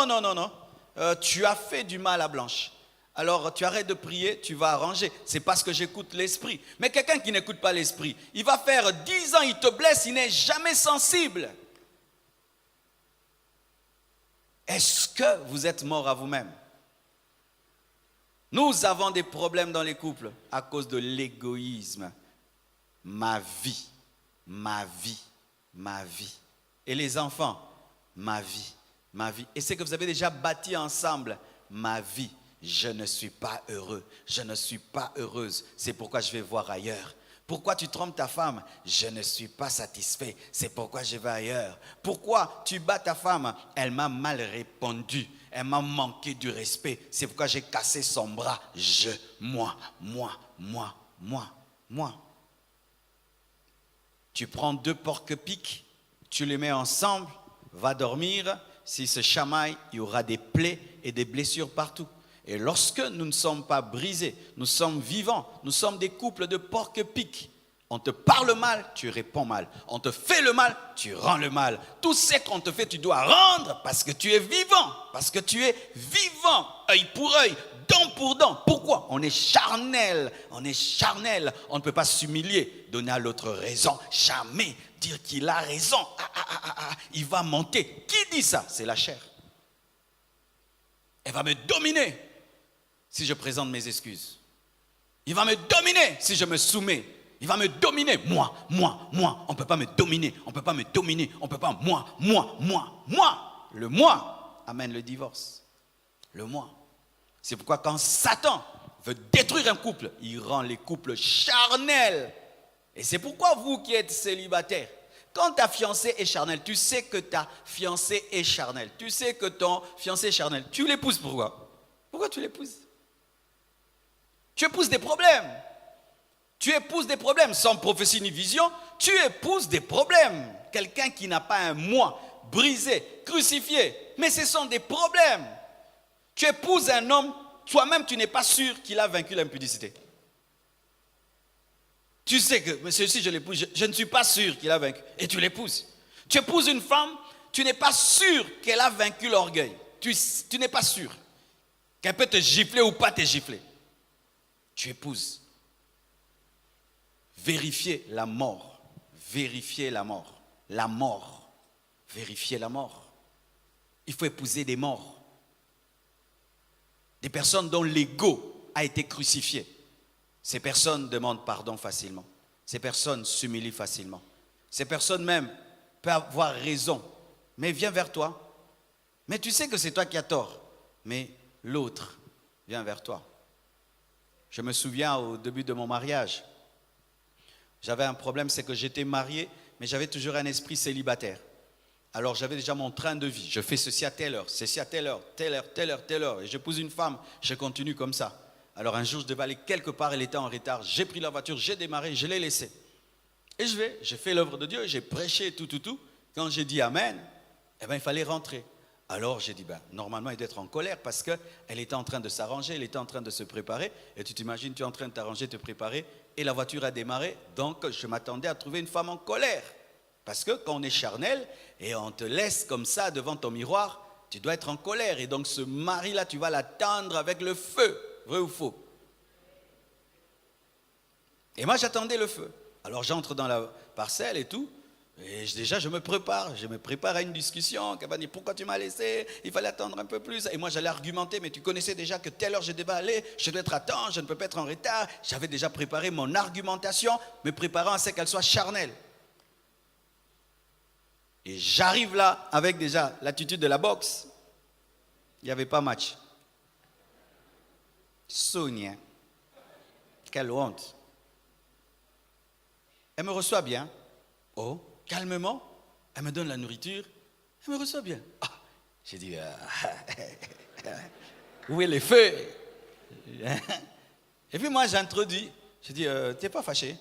tu as fait du mal à Blanche. Alors tu arrêtes de prier, tu vas arranger. C'est parce que j'écoute l'Esprit. Mais quelqu'un qui n'écoute pas l'Esprit, il va faire 10 ans, il te blesse, il n'est jamais sensible. Est-ce que vous êtes mort à vous-même? Nous avons des problèmes dans les couples à cause de l'égoïsme. Ma vie. Et les enfants, ma vie. Et c'est que vous avez déjà bâti ensemble, ma vie. Je ne suis pas heureux, je ne suis pas heureuse, c'est pourquoi je vais voir ailleurs. Pourquoi tu trompes ta femme? Je ne suis pas satisfait, c'est pourquoi je vais ailleurs. Pourquoi tu bats ta femme? Elle m'a mal répondu, elle m'a manqué du respect, c'est pourquoi j'ai cassé son bras. Moi. Tu prends 2 porc-épics, tu les mets ensemble, va dormir. S'ils se chamaillent, il y aura des plaies et des blessures partout. Et lorsque nous ne sommes pas brisés, nous sommes vivants, nous sommes des couples de porc-épics. On te parle mal, tu réponds mal. On te fait le mal, tu rends le mal. Tout ce qu'on te fait, tu dois rendre parce que tu es vivant. Parce que tu es vivant, œil pour œil, dent pour dent. Pourquoi? On est charnel. On ne peut pas s'humilier, donner à l'autre raison. Jamais dire qu'il a raison. Il va monter. Qui dit ça? C'est la chair. Elle va me dominer si je présente mes excuses. Il va me dominer si je me soumets. Il va me dominer. Moi. On ne peut pas me dominer. On peut pas, moi. Le moi amène le divorce. Le moi. C'est pourquoi quand Satan veut détruire un couple, il rend les couples charnels. Et c'est pourquoi vous qui êtes célibataire, quand ta fiancée est charnelle, tu sais que ta fiancée est charnelle. Tu sais que ton fiancé est charnel. Tu l'épouses pourquoi? Pourquoi tu l'épouses? Tu épouses des problèmes. Tu épouses des problèmes sans prophétie ni vision. Tu épouses des problèmes. Quelqu'un qui n'a pas un moi, brisé, crucifié. Mais ce sont des problèmes. Tu épouses un homme, toi-même tu n'es pas sûr qu'il a vaincu l'impudicité. Tu sais que, mais celui-ci je l'épouse, je ne suis pas sûr qu'il a vaincu. Et tu l'épouses. Tu épouses une femme, tu n'es pas sûr qu'elle a vaincu l'orgueil. Tu n'es pas sûr qu'elle peut te gifler ou pas te gifler. Tu épouses. Vérifiez la mort. Vérifiez la mort. La mort. Vérifiez la mort. Il faut épouser des morts. Des personnes dont l'ego a été crucifié. Ces personnes demandent pardon facilement. Ces personnes s'humilient facilement. Ces personnes même peuvent avoir raison. Mais vient vers toi. Mais tu sais que c'est toi qui as tort. Mais l'autre vient vers toi. Je me souviens au début de mon mariage. J'avais un problème, c'est que j'étais marié, mais j'avais toujours un esprit célibataire. Alors j'avais déjà mon train de vie. Je fais ceci à telle heure, ceci à telle heure, telle heure. Et j'épouse une femme, je continue comme ça. Alors un jour, je devais aller quelque part, elle était en retard. J'ai pris la voiture, j'ai démarré, je l'ai laissée. Et j'ai fait l'œuvre de Dieu, j'ai prêché, tout. Quand j'ai dit Amen, il fallait rentrer. Alors j'ai dit, normalement, il doit être en colère parce qu'elle était en train de s'arranger, elle était en train de se préparer. Et tu t'imagines, tu es en train de t'arranger, te préparer, et la voiture a démarré. Donc, je m'attendais à trouver une femme en colère. Parce que quand on est charnel et on te laisse comme ça devant ton miroir, tu dois être en colère. Et donc, ce mari-là, tu vas l'attendre avec le feu. Vrai ou faux? Et moi, j'attendais le feu. Alors, j'entre dans la parcelle et tout. Et déjà, je me prépare à une discussion. Qu'elle va dire, pourquoi tu m'as laissé? Il fallait attendre un peu plus. Et moi, j'allais argumenter, mais tu connaissais déjà que telle heure je devais aller, je dois être à temps, je ne peux pas être en retard. J'avais déjà préparé mon argumentation, me préparant à ce qu'elle soit charnelle. Et j'arrive là avec déjà l'attitude de la boxe. Il n'y avait pas match. Sonia, quelle honte. Elle me reçoit bien. Oh, calmement, elle me donne la nourriture, elle me reçoit bien. Ah, j'ai dit, où est les feux? Et puis moi, j'introduis. J'ai dit, tu n'es pas fâché?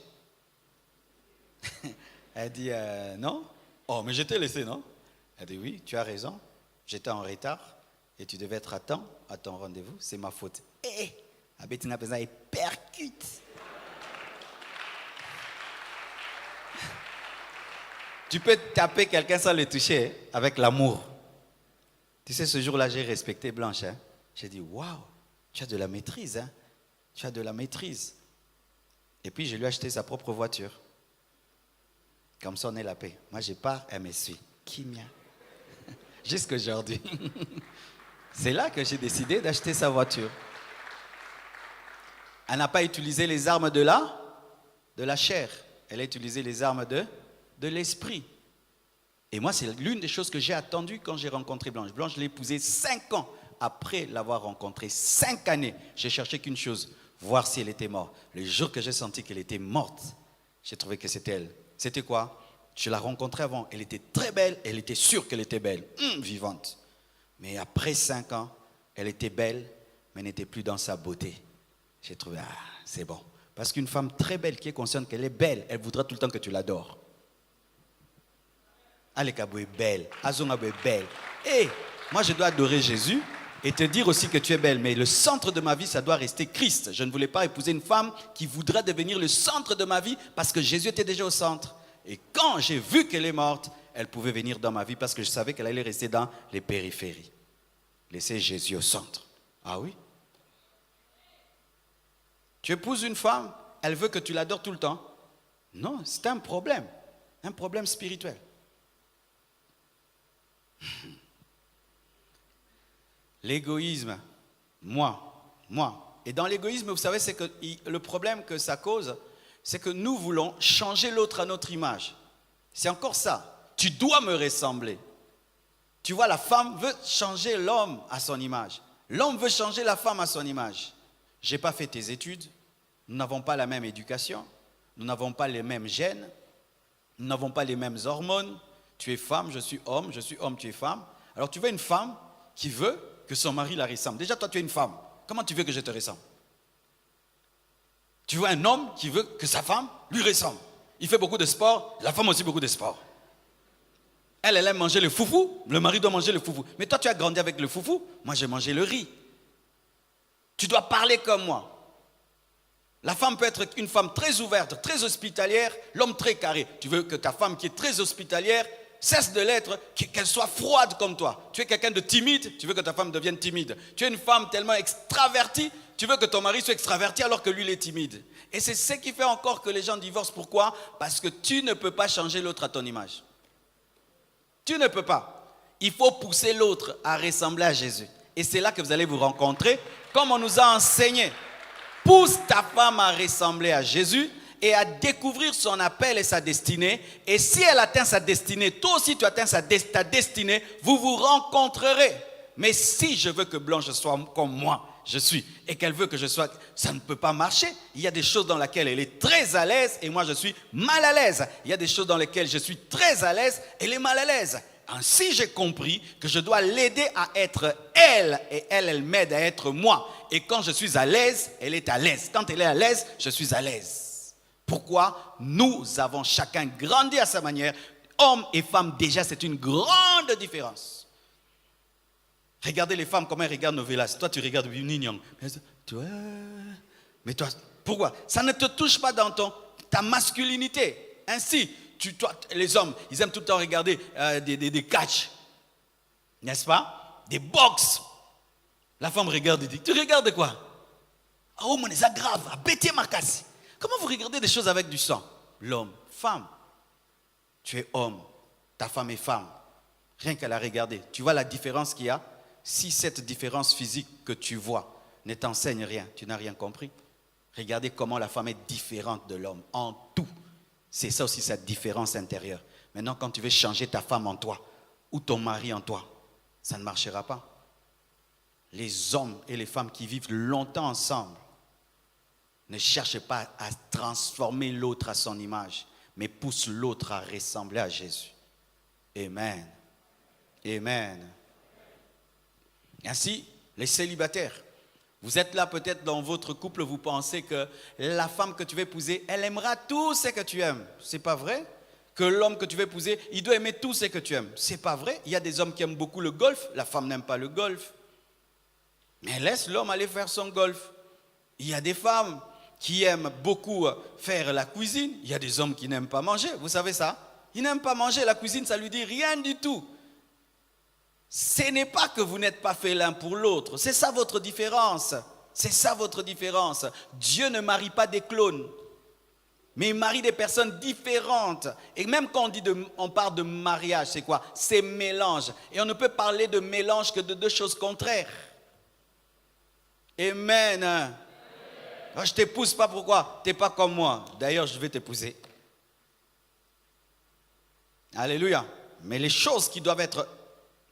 Elle dit, non. Oh, mais je t'ai laissé, non? Elle dit, oui, tu as raison. J'étais en retard et tu devais être à temps à ton rendez-vous. C'est ma faute. Eh, Bettina Pesa est percute. Tu peux taper quelqu'un sans le toucher avec l'amour. Tu sais, ce jour-là, j'ai respecté Blanche. J'ai dit, waouh, tu as de la maîtrise. Tu as de la maîtrise. Et puis, je lui ai acheté sa propre voiture. Comme ça, on est la paix. Moi, je pars, elle me suit. Kimia. Jusqu'aujourd'hui. C'est là que j'ai décidé d'acheter sa voiture. Elle n'a pas utilisé les armes de la chair. Elle a utilisé les armes de l'esprit. Et moi, c'est l'une des choses que j'ai attendues quand j'ai rencontré Blanche. Blanche, je l'ai épousée 5 ans après l'avoir rencontrée. 5 années. J'ai cherché qu'une chose, voir si elle était morte. Le jour que j'ai senti qu'elle était morte, j'ai trouvé que c'était elle. C'était quoi? Je la rencontrais avant. Elle était très belle. Elle était sûre qu'elle était belle. Vivante. Mais après 5 ans, elle était belle, mais n'était plus dans sa beauté. J'ai trouvé, c'est bon. Parce qu'une femme très belle qui est consciente qu'elle est belle, elle voudra tout le temps que tu l'adores. Alekabo est belle, Azongabo est belle. Et moi, je dois adorer Jésus et te dire aussi que tu es belle. Mais le centre de ma vie, ça doit rester Christ. Je ne voulais pas épouser une femme qui voudrait devenir le centre de ma vie parce que Jésus était déjà au centre. Et quand j'ai vu qu'elle est morte, elle pouvait venir dans ma vie parce que je savais qu'elle allait rester dans les périphéries. Laisser Jésus au centre. Ah oui? Tu épouses une femme, elle veut que tu l'adores tout le temps. Non, c'est un problème spirituel. L'égoïsme, moi. Et dans l'égoïsme, vous savez, c'est que le problème que ça cause, c'est que nous voulons changer l'autre à notre image. C'est encore ça. Tu dois me ressembler. Tu vois, la femme veut changer l'homme à son image. L'homme veut changer la femme à son image. Je n'ai pas fait tes études. Nous n'avons pas la même éducation. Nous n'avons pas les mêmes gènes. Nous n'avons pas les mêmes hormones. Tu es femme, je suis homme, tu es femme. Alors tu veux une femme qui veut que son mari la ressemble. Déjà, toi, tu es une femme. Comment tu veux que je te ressemble? Tu veux un homme qui veut que sa femme lui ressemble. Il fait beaucoup de sport, la femme aussi beaucoup de sport. Elle aime manger le foufou, le mari doit manger le foufou. Mais toi, tu as grandi avec le foufou, moi, j'ai mangé le riz. Tu dois parler comme moi. La femme peut être une femme très ouverte, très hospitalière, l'homme très carré. Tu veux que ta femme qui est très hospitalière cesse de l'être, qu'elle soit froide comme toi. Tu es quelqu'un de timide, tu veux que ta femme devienne timide. Tu es une femme tellement extravertie, tu veux que ton mari soit extraverti alors que lui il est timide. Et c'est ce qui fait encore que les gens divorcent. Pourquoi? Parce que tu ne peux pas changer l'autre à ton image. Tu ne peux pas. Il faut pousser l'autre à ressembler à Jésus. Et c'est là que vous allez vous rencontrer, comme on nous a enseigné. Pousse ta femme à ressembler à Jésus et à découvrir son appel et sa destinée. Et si elle atteint sa destinée, toi aussi tu atteins ta destinée, vous vous rencontrerez. Mais si je veux que Blanche soit comme moi, je suis, et qu'elle veut que je sois, ça ne peut pas marcher. Il y a des choses dans lesquelles elle est très à l'aise et moi je suis mal à l'aise. Il y a des choses dans lesquelles je suis très à l'aise et elle est mal à l'aise. Ainsi j'ai compris que je dois l'aider à être elle et elle m'aide à être moi. et quand je suis à l'aise, elle est à l'aise. Quand elle est à l'aise, je suis à l'aise. Pourquoi? Nous avons chacun grandi à sa manière. Hommes et femmes, déjà, c'est une grande différence. Regardez les femmes, comment elles regardent Novelas. Toi, tu regardes Nignon. Mais toi, pourquoi? Ça ne te touche pas dans ta masculinité. Ainsi, toi, les hommes, ils aiment tout le temps regarder des catchs. N'est-ce pas? Des box. La femme regarde et dit, tu regardes quoi? Oh, mon c'est grave, bêtez ma casse. Comment vous regardez des choses avec du sang? L'homme, femme. Tu es homme, ta femme est femme. Rien qu'à la regarder. Tu vois la différence qu'il y a? Si cette différence physique que tu vois ne t'enseigne rien, tu n'as rien compris. Regardez comment la femme est différente de l'homme, en tout. C'est ça aussi sa différence intérieure. Maintenant, quand tu veux changer ta femme en toi, ou ton mari en toi, ça ne marchera pas. Les hommes et les femmes qui vivent longtemps ensemble ne cherchent pas à transformer l'autre à son image, mais poussent l'autre à ressembler à Jésus. Amen. Amen. Ainsi, les célibataires, vous êtes là peut-être dans votre couple, vous pensez que la femme que tu veux épouser, elle aimera tout ce que tu aimes. C'est pas vrai? Que l'homme que tu veux épouser, il doit aimer tout ce que tu aimes. C'est pas vrai? Il y a des hommes qui aiment beaucoup le golf, la femme n'aime pas le golf. Mais laisse l'homme aller faire son golf. Il y a des femmes qui aiment beaucoup faire la cuisine. Il y a des hommes qui n'aiment pas manger. Vous savez ça? Ils n'aiment pas manger. La cuisine, ça lui dit rien du tout. Ce n'est pas que vous n'êtes pas fait l'un pour l'autre. C'est ça votre différence. C'est ça votre différence. Dieu ne marie pas des clones, mais il marie des personnes différentes. Et même quand on parle de mariage, c'est quoi? C'est mélange. Et on ne peut parler de mélange que de deux choses contraires. Amen. Quand je t'épouse pas, pourquoi? Tu n'es pas comme moi. D'ailleurs, je vais t'épouser. Alléluia. Mais les choses qui doivent être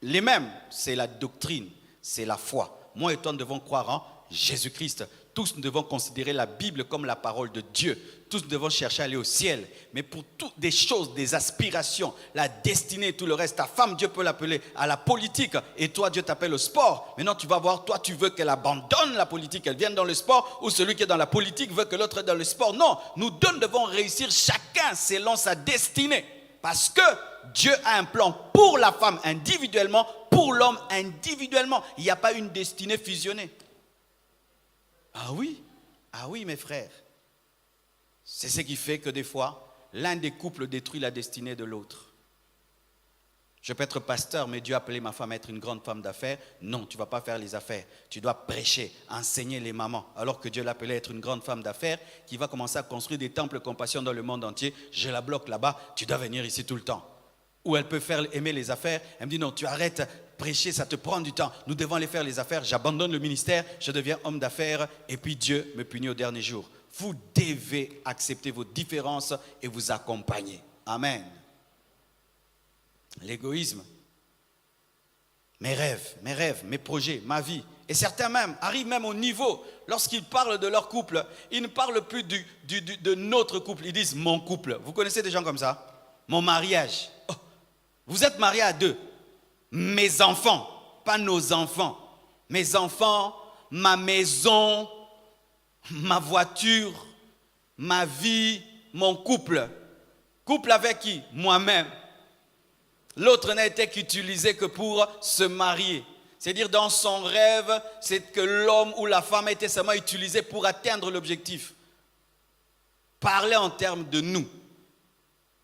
les mêmes, c'est la doctrine, c'est la foi. Moi et toi, nous devons croire en Jésus-Christ. Tous nous devons considérer la Bible comme la parole de Dieu. Tous nous devons chercher à aller au ciel. Mais pour toutes des choses, des aspirations, la destinée et tout le reste, ta femme, Dieu peut l'appeler à la politique. Et toi, Dieu t'appelle au sport. Maintenant, tu vas voir, toi, tu veux qu'elle abandonne la politique, qu'elle vienne dans le sport, ou celui qui est dans la politique veut que l'autre est dans le sport. Non, nous deux devons réussir chacun selon sa destinée. Parce que Dieu a un plan pour la femme individuellement, pour l'homme individuellement. Il n'y a pas une destinée fusionnée. Ah oui mes frères. C'est ce qui fait que des fois, l'un des couples détruit la destinée de l'autre. Je peux être pasteur, mais Dieu a appelé ma femme à être une grande femme d'affaires. Non, tu ne vas pas faire les affaires. Tu dois prêcher, enseigner les mamans. Alors que Dieu l'a appelée à être une grande femme d'affaires qui va commencer à construire des temples de compassion dans le monde entier. Je la bloque là-bas, tu dois venir ici tout le temps. Ou elle peut faire aimer les affaires. Elle me dit non, tu arrêtes, prêcher, ça te prend du temps. Nous devons aller faire les affaires. J'abandonne le ministère, je deviens homme d'affaires et puis Dieu me punit au dernier jour. Vous devez accepter vos différences et vous accompagner. Amen. L'égoïsme, mes rêves, mes projets, ma vie. Et certains même arrivent même au niveau, lorsqu'ils parlent de leur couple, ils ne parlent plus de notre couple, ils disent mon couple. Vous connaissez des gens comme ça? Mon mariage. Oh, vous êtes mariés à deux. Mes enfants, pas nos enfants. Mes enfants, ma maison, ma voiture, ma vie, mon couple. Couple avec qui? Moi-même. L'autre n'a été qu'utilisé que pour se marier. C'est-à-dire dans son rêve, c'est que l'homme ou la femme a été seulement utilisé pour atteindre l'objectif. Parler en termes de nous,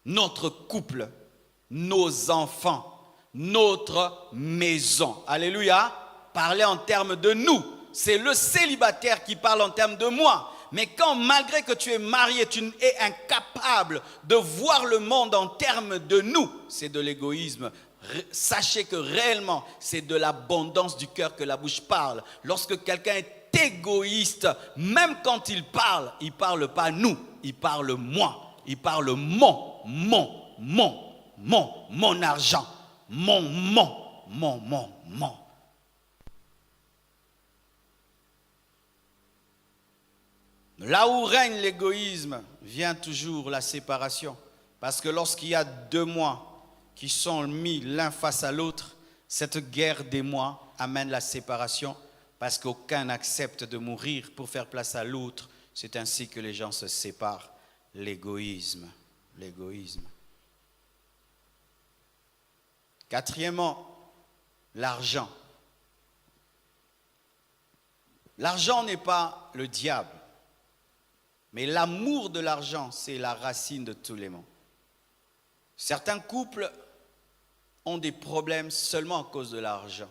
notre couple, nos enfants, notre maison. Alléluia. Parler en termes de nous. C'est le célibataire qui parle en termes de moi. Mais quand, malgré que tu es marié, tu es incapable de voir le monde en termes de nous, c'est de l'égoïsme. Sachez que réellement, c'est de l'abondance du cœur que la bouche parle. Lorsque quelqu'un est égoïste, même quand il parle pas nous, il parle moi. Il parle mon argent, mon. Là où règne l'égoïsme, vient toujours la séparation. Parce que lorsqu'il y a deux moi qui sont mis l'un face à l'autre, cette guerre des moi amène la séparation. parce qu'aucun n'accepte de mourir pour faire place à l'autre. C'est ainsi que les gens se séparent. L'égoïsme. L'égoïsme. Quatrièmement, l'argent. L'argent n'est pas le diable, mais l'amour de l'argent, c'est la racine de tous les maux. Certains couples ont des problèmes seulement à cause de l'argent.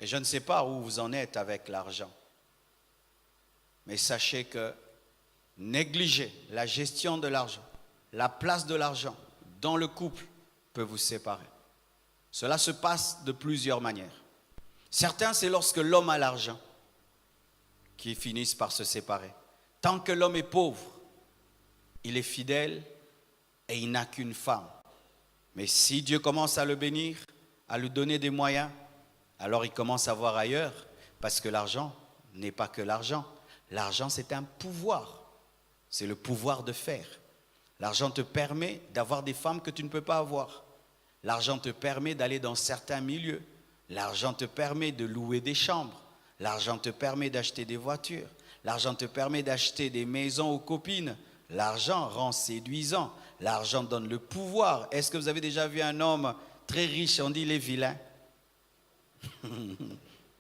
Et je ne sais pas où vous en êtes avec l'argent. Mais sachez que négliger la gestion de l'argent, la place de l'argent dans le couple peut vous séparer. Cela se passe de plusieurs manières. Certains, c'est lorsque l'homme a l'argent qui finissent par se séparer. Tant que l'homme est pauvre, il est fidèle et il n'a qu'une femme. Mais si Dieu commence à le bénir, à lui donner des moyens, alors il commence à voir ailleurs, parce que l'argent n'est pas que l'argent. L'argent, c'est un pouvoir. C'est le pouvoir de faire. L'argent te permet d'avoir des femmes que tu ne peux pas avoir. L'argent te permet d'aller dans certains milieux. L'argent te permet de louer des chambres. L'argent te permet d'acheter des voitures. L'argent te permet d'acheter des maisons aux copines. L'argent rend séduisant. L'argent donne le pouvoir. Est-ce que vous avez déjà vu un homme très riche, on dit il est vilain?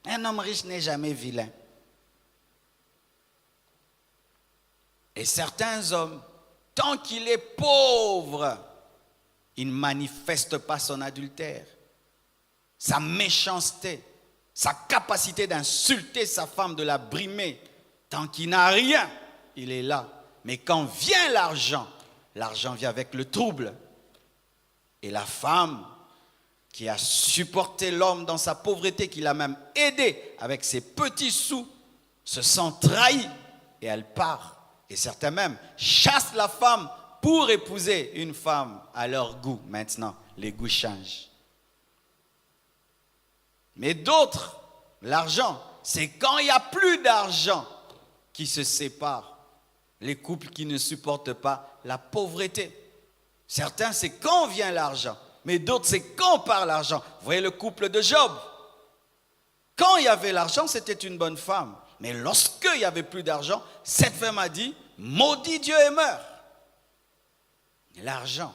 Un homme riche n'est jamais vilain. Et certains hommes, tant qu'il est pauvre, il ne manifeste pas son adultère, sa méchanceté, sa capacité d'insulter sa femme, de la brimer. Tant qu'il n'a rien, il est là. Mais quand vient l'argent, l'argent vient avec le trouble. Et la femme qui a supporté l'homme dans sa pauvreté, qui l'a même aidé avec ses petits sous, se sent trahie et elle part. Et certains même chassent la femme pour épouser une femme à leur goût. Maintenant, les goûts changent. Mais d'autres, l'argent, c'est quand il n'y a plus d'argent qui se séparent. Les couples qui ne supportent pas la pauvreté. Certains, c'est quand vient l'argent. Mais d'autres, c'est quand part l'argent. Vous voyez le couple de Job. Quand il y avait l'argent, c'était une bonne femme. Mais lorsqu'il n'y avait plus d'argent, cette femme a dit, maudit Dieu et meurt. L'argent.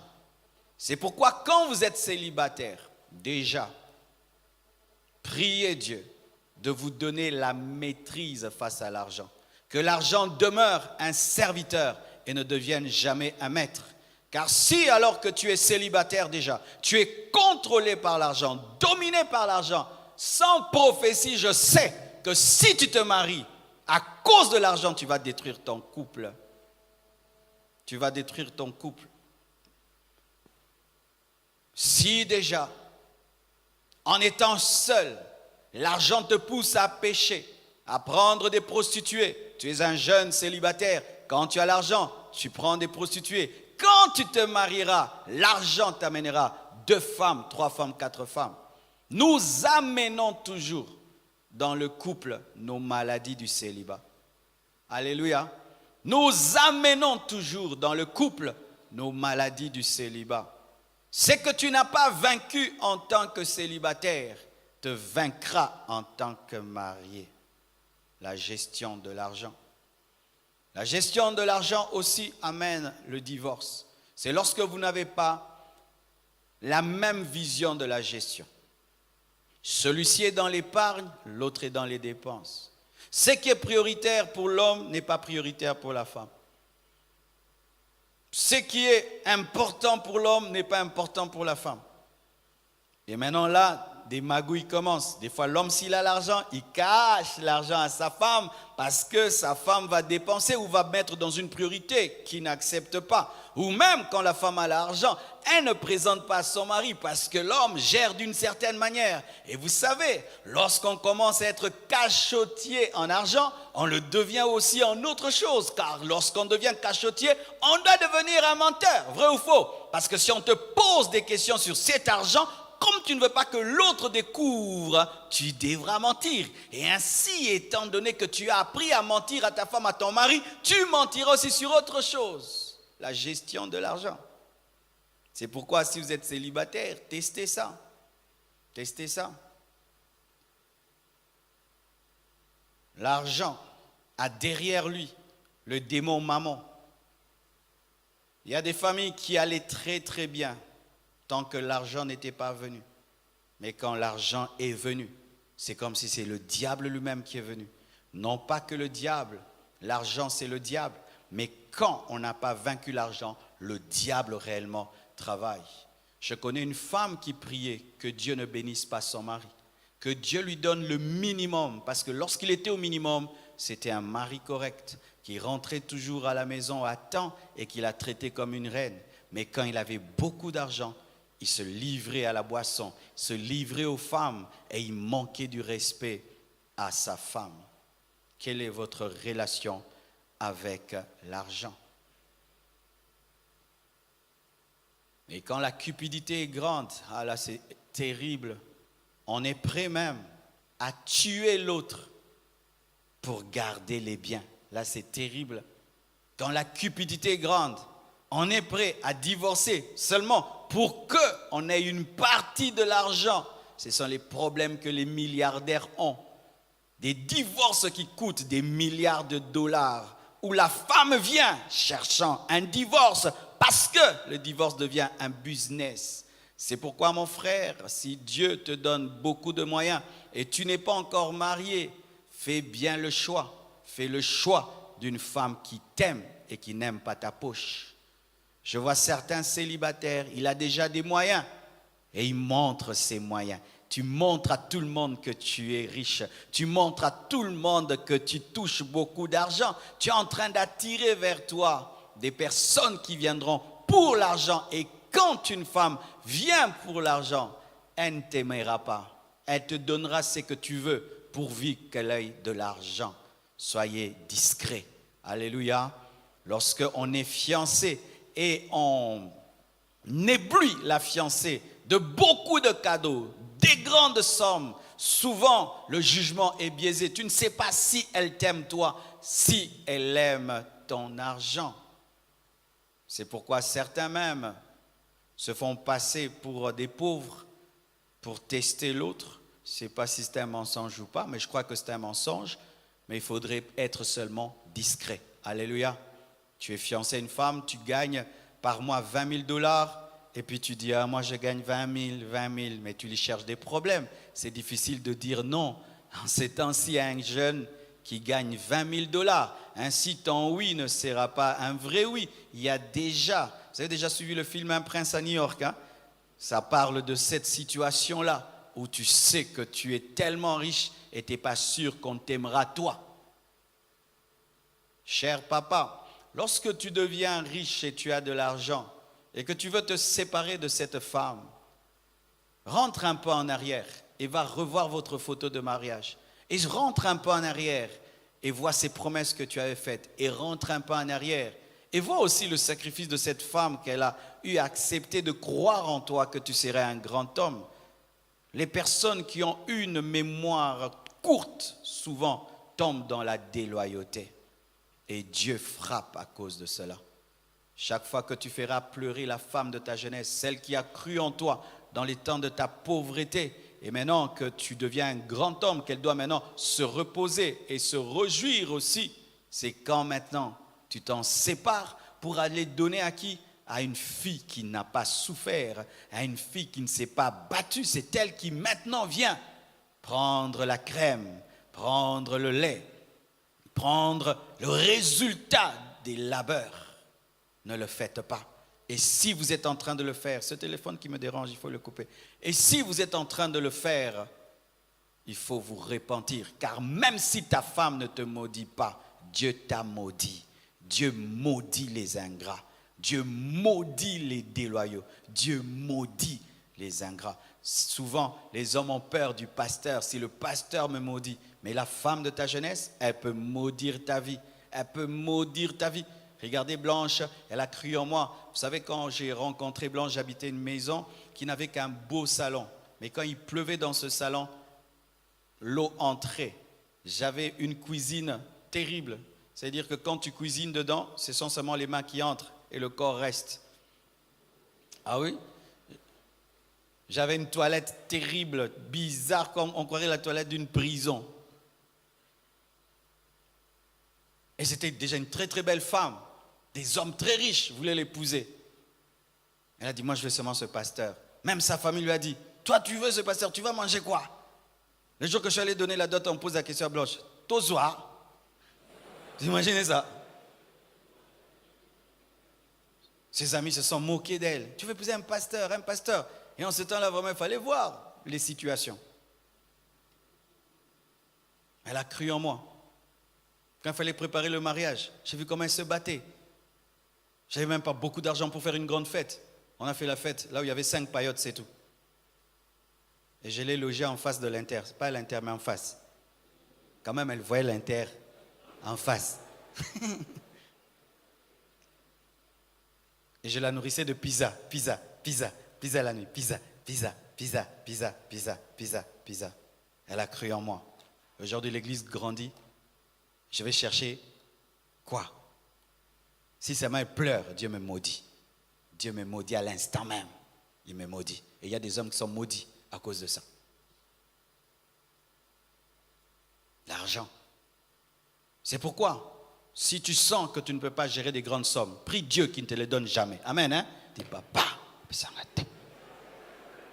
C'est pourquoi quand vous êtes célibataire, déjà, priez Dieu de vous donner la maîtrise face à l'argent. Que l'argent demeure un serviteur et ne devienne jamais un maître. Car si alors que tu es célibataire déjà, tu es contrôlé par l'argent, dominé par l'argent, sans prophétie, je sais que si tu te maries, à cause de l'argent, tu vas détruire ton couple. Tu vas détruire ton couple. Si déjà, en étant seul, l'argent te pousse à pécher, à prendre des prostituées. Tu es un jeune célibataire. Quand tu as l'argent, tu prends des prostituées. Quand tu te marieras, l'argent t'amènera 2 femmes, 3 femmes, 4 femmes. Nous amenons toujours dans le couple nos maladies du célibat. Alléluia. Nous amenons toujours dans le couple nos maladies du célibat. C'est que tu n'as pas vaincu en tant que célibataire, te vaincra en tant que marié. La gestion de l'argent. La gestion de l'argent aussi amène le divorce. C'est lorsque vous n'avez pas la même vision de la gestion. Celui-ci est dans l'épargne, l'autre est dans les dépenses. Ce qui est prioritaire pour l'homme n'est pas prioritaire pour la femme. Ce qui est important pour l'homme n'est pas important pour la femme. Et maintenant là, des magouilles commencent. Des fois, l'homme, s'il a l'argent, il cache l'argent à sa femme parce que sa femme va dépenser ou va mettre dans une priorité qu'il n'accepte pas. Ou même quand la femme a l'argent, elle ne présente pas son mari parce que l'homme gère d'une certaine manière. Et vous savez, lorsqu'on commence à être cachotier en argent, on le devient aussi en autre chose. Car lorsqu'on devient cachotier, on doit devenir un menteur. Vrai ou faux? Parce que si on te pose des questions sur cet argent, comme tu ne veux pas que l'autre découvre, tu devras mentir. Et ainsi, étant donné que tu as appris à mentir à ta femme, à ton mari, tu mentiras aussi sur autre chose. La gestion de l'argent. C'est pourquoi si vous êtes célibataire, testez ça. Testez ça. L'argent a derrière lui le démon mammon. Il y a des familles qui allaient très très bien tant que l'argent n'était pas venu. Mais quand l'argent est venu, c'est comme si c'est le diable lui-même qui est venu. Non pas que le diable, l'argent c'est le diable, mais quand on n'a pas vaincu l'argent, le diable réellement travaille. Je connais une femme qui priait que Dieu ne bénisse pas son mari, que Dieu lui donne le minimum, parce que lorsqu'il était au minimum, c'était un mari correct, qui rentrait toujours à la maison à temps et qui la traitait comme une reine. Mais quand il avait beaucoup d'argent, il se livrait à la boisson, se livrait aux femmes et il manquait du respect à sa femme. Quelle est votre relation avec l'argent? Et quand la cupidité est grande, ah là c'est terrible, on est prêt même à tuer l'autre pour garder les biens. Là c'est terrible. Quand la cupidité est grande, on est prêt à divorcer seulement pour qu'on ait une partie de l'argent. Ce sont les problèmes que les milliardaires ont. Des divorces qui coûtent des milliards de dollars, où la femme vient cherchant un divorce parce que le divorce devient un business. C'est pourquoi mon frère, si Dieu te donne beaucoup de moyens et tu n'es pas encore marié, fais bien le choix. Fais le choix d'une femme qui t'aime et qui n'aime pas ta poche. Je vois certains célibataires, il a déjà des moyens et il montre ses moyens. Tu montres à tout le monde que tu es riche. Tu montres à tout le monde que tu touches beaucoup d'argent. Tu es en train d'attirer vers toi des personnes qui viendront pour l'argent. Et quand une femme vient pour l'argent, elle ne t'aimera pas. Elle te donnera ce que tu veux pourvu qu'elle ait de l'argent. Soyez discrets. Alléluia. Lorsqu'on est fiancé et on éblouit la fiancée de beaucoup de cadeaux, des grandes sommes, souvent le jugement est biaisé. Tu ne sais pas si elle t'aime toi, si elle aime ton argent. C'est pourquoi certains même se font passer pour des pauvres pour tester l'autre. Je ne sais pas si c'est un mensonge ou pas, mais je crois que c'est un mensonge. Mais il faudrait être seulement discret. Alléluia. Tu es fiancé à une femme, tu gagnes par mois 20 000 $. Et puis tu dis, ah, moi je gagne 20 000, mais tu lui cherches des problèmes. C'est difficile de dire non. En ces temps-ci, il y a un jeune qui gagne 20 000 $. Ainsi, ton oui ne sera pas un vrai oui. Il y a déjà, vous avez déjà suivi le film Un prince à New York, hein? Ça parle de cette situation-là, où tu sais que tu es tellement riche et tu n'es pas sûr qu'on t'aimera toi. Cher papa, lorsque tu deviens riche et tu as de l'argent, et que tu veux te séparer de cette femme, rentre un peu en arrière et va revoir votre photo de mariage. Et rentre un peu en arrière et vois ces promesses que tu avais faites. Et rentre un peu en arrière et vois aussi le sacrifice de cette femme qu'elle a eu à accepter de croire en toi que tu serais un grand homme. Les personnes qui ont une mémoire courte, souvent, tombent dans la déloyauté. Et Dieu frappe à cause de cela. Chaque fois que tu feras pleurer la femme de ta jeunesse, celle qui a cru en toi dans les temps de ta pauvreté, et maintenant que tu deviens un grand homme, qu'elle doit maintenant se reposer et se réjouir aussi, c'est quand maintenant tu t'en sépares pour aller donner à qui? À une fille qui n'a pas souffert, à une fille qui ne s'est pas battue. C'est elle qui maintenant vient prendre la crème, prendre le lait, prendre le résultat des labeurs. Ne le faites pas. Et si vous êtes en train de le faire, ce téléphone qui me dérange, il faut le couper. Et si vous êtes en train de le faire, il faut vous repentir. Car même si ta femme ne te maudit pas, Dieu t'a maudit. Dieu maudit les ingrats. Dieu maudit les déloyaux. Dieu maudit les ingrats. Souvent, les hommes ont peur du pasteur. Si le pasteur me maudit, mais la femme de ta jeunesse, elle peut maudire ta vie. Elle peut maudire ta vie. Regardez Blanche, elle a cru en moi. Vous savez, quand j'ai rencontré Blanche, j'habitais une maison qui n'avait qu'un beau salon. Mais quand il pleuvait dans ce salon, l'eau entrait. J'avais une cuisine terrible. C'est-à-dire que quand tu cuisines dedans, ce sont seulement les mains qui entrent et le corps reste. Ah oui? J'avais une toilette terrible, bizarre, comme on croirait la toilette d'une prison. Et c'était déjà une très très belle femme. Des hommes très riches voulaient l'épouser. Elle a dit, moi je veux seulement ce pasteur. Même sa famille lui a dit, toi tu veux ce pasteur, tu vas manger quoi? Le jour que je suis allé donner la dot, on me pose la question à Blanche. Tozoa. Vous imaginez ça? Ses amis se sont moqués d'elle. Tu veux épouser un pasteur, un pasteur. Et en ce temps-là, vraiment, il fallait voir les situations. Elle a cru en moi. Quand il fallait préparer le mariage, j'ai vu comment elle se battait. Je n'avais même pas beaucoup d'argent pour faire une grande fête. On a fait la fête là où il y avait 5 paillotes, c'est tout. Et je l'ai logée en face de l'Inter. Pas l'Inter, mais en face. Quand même, elle voyait l'Inter en face. Et je la nourrissais de pizza la nuit, pizza. Elle a cru en moi. Aujourd'hui, l'église grandit. Je vais chercher quoi? Si seulement elle pleure, Dieu me maudit. Dieu me maudit à l'instant même. Il me maudit. Et il y a des hommes qui sont maudits à cause de ça. L'argent. C'est pourquoi, si tu sens que tu ne peux pas gérer des grandes sommes, prie Dieu qui ne te les donne jamais. Amen, hein? Dis papa, ça m'a été.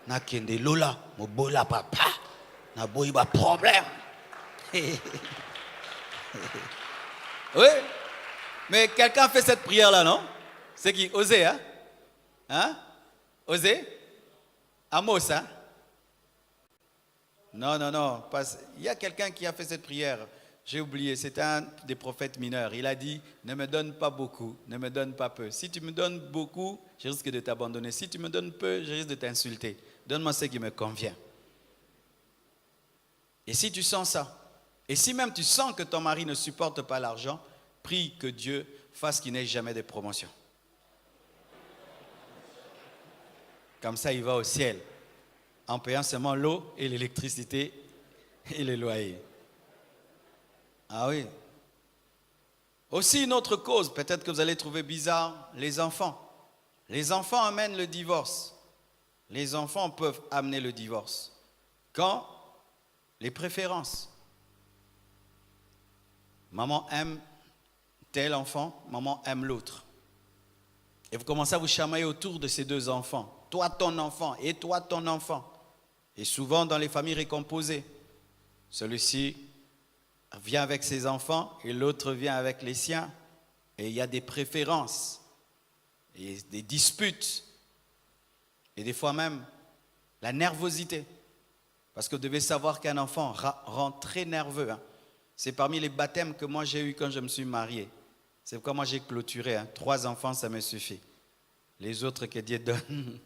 Na kende lola, mo bola papa, na boy ba problème. Oui, mais quelqu'un fait cette prière-là, non? C'est qui? Osée, hein? Hein? Osée? Amos, hein? Non. Il y a quelqu'un qui a fait cette prière. J'ai oublié, c'est un des prophètes mineurs. Il a dit, ne me donne pas beaucoup, ne me donne pas peu. Si tu me donnes beaucoup, je risque de t'abandonner. Si tu me donnes peu, je risque de t'insulter. Donne-moi ce qui me convient. Et si tu sens ça, et si même tu sens que ton mari ne supporte pas l'argent, prie que Dieu fasse qu'il n'ait jamais de promotion. Comme ça, il va au ciel, en payant seulement l'eau et l'électricité et les loyers. Ah oui. Aussi une autre cause, peut-être que vous allez trouver bizarre, les enfants. Les enfants amènent le divorce. Les enfants peuvent amener le divorce. Quand les préférences. Maman aime tel enfant, maman aime l'autre. Et vous commencez à vous chamailler autour de ces deux enfants. Toi ton enfant et toi ton enfant. Et souvent dans les familles récomposées, celui-ci vient avec ses enfants et l'autre vient avec les siens. Et il y a des préférences, et des disputes, et des fois même la nervosité. Parce que vous devez savoir qu'un enfant rend très nerveux. Hein. C'est parmi les baptêmes que moi j'ai eu quand je me suis marié. C'est pourquoi moi j'ai clôturé. Hein. 3 enfants, ça me suffit. Les autres que Dieu donne.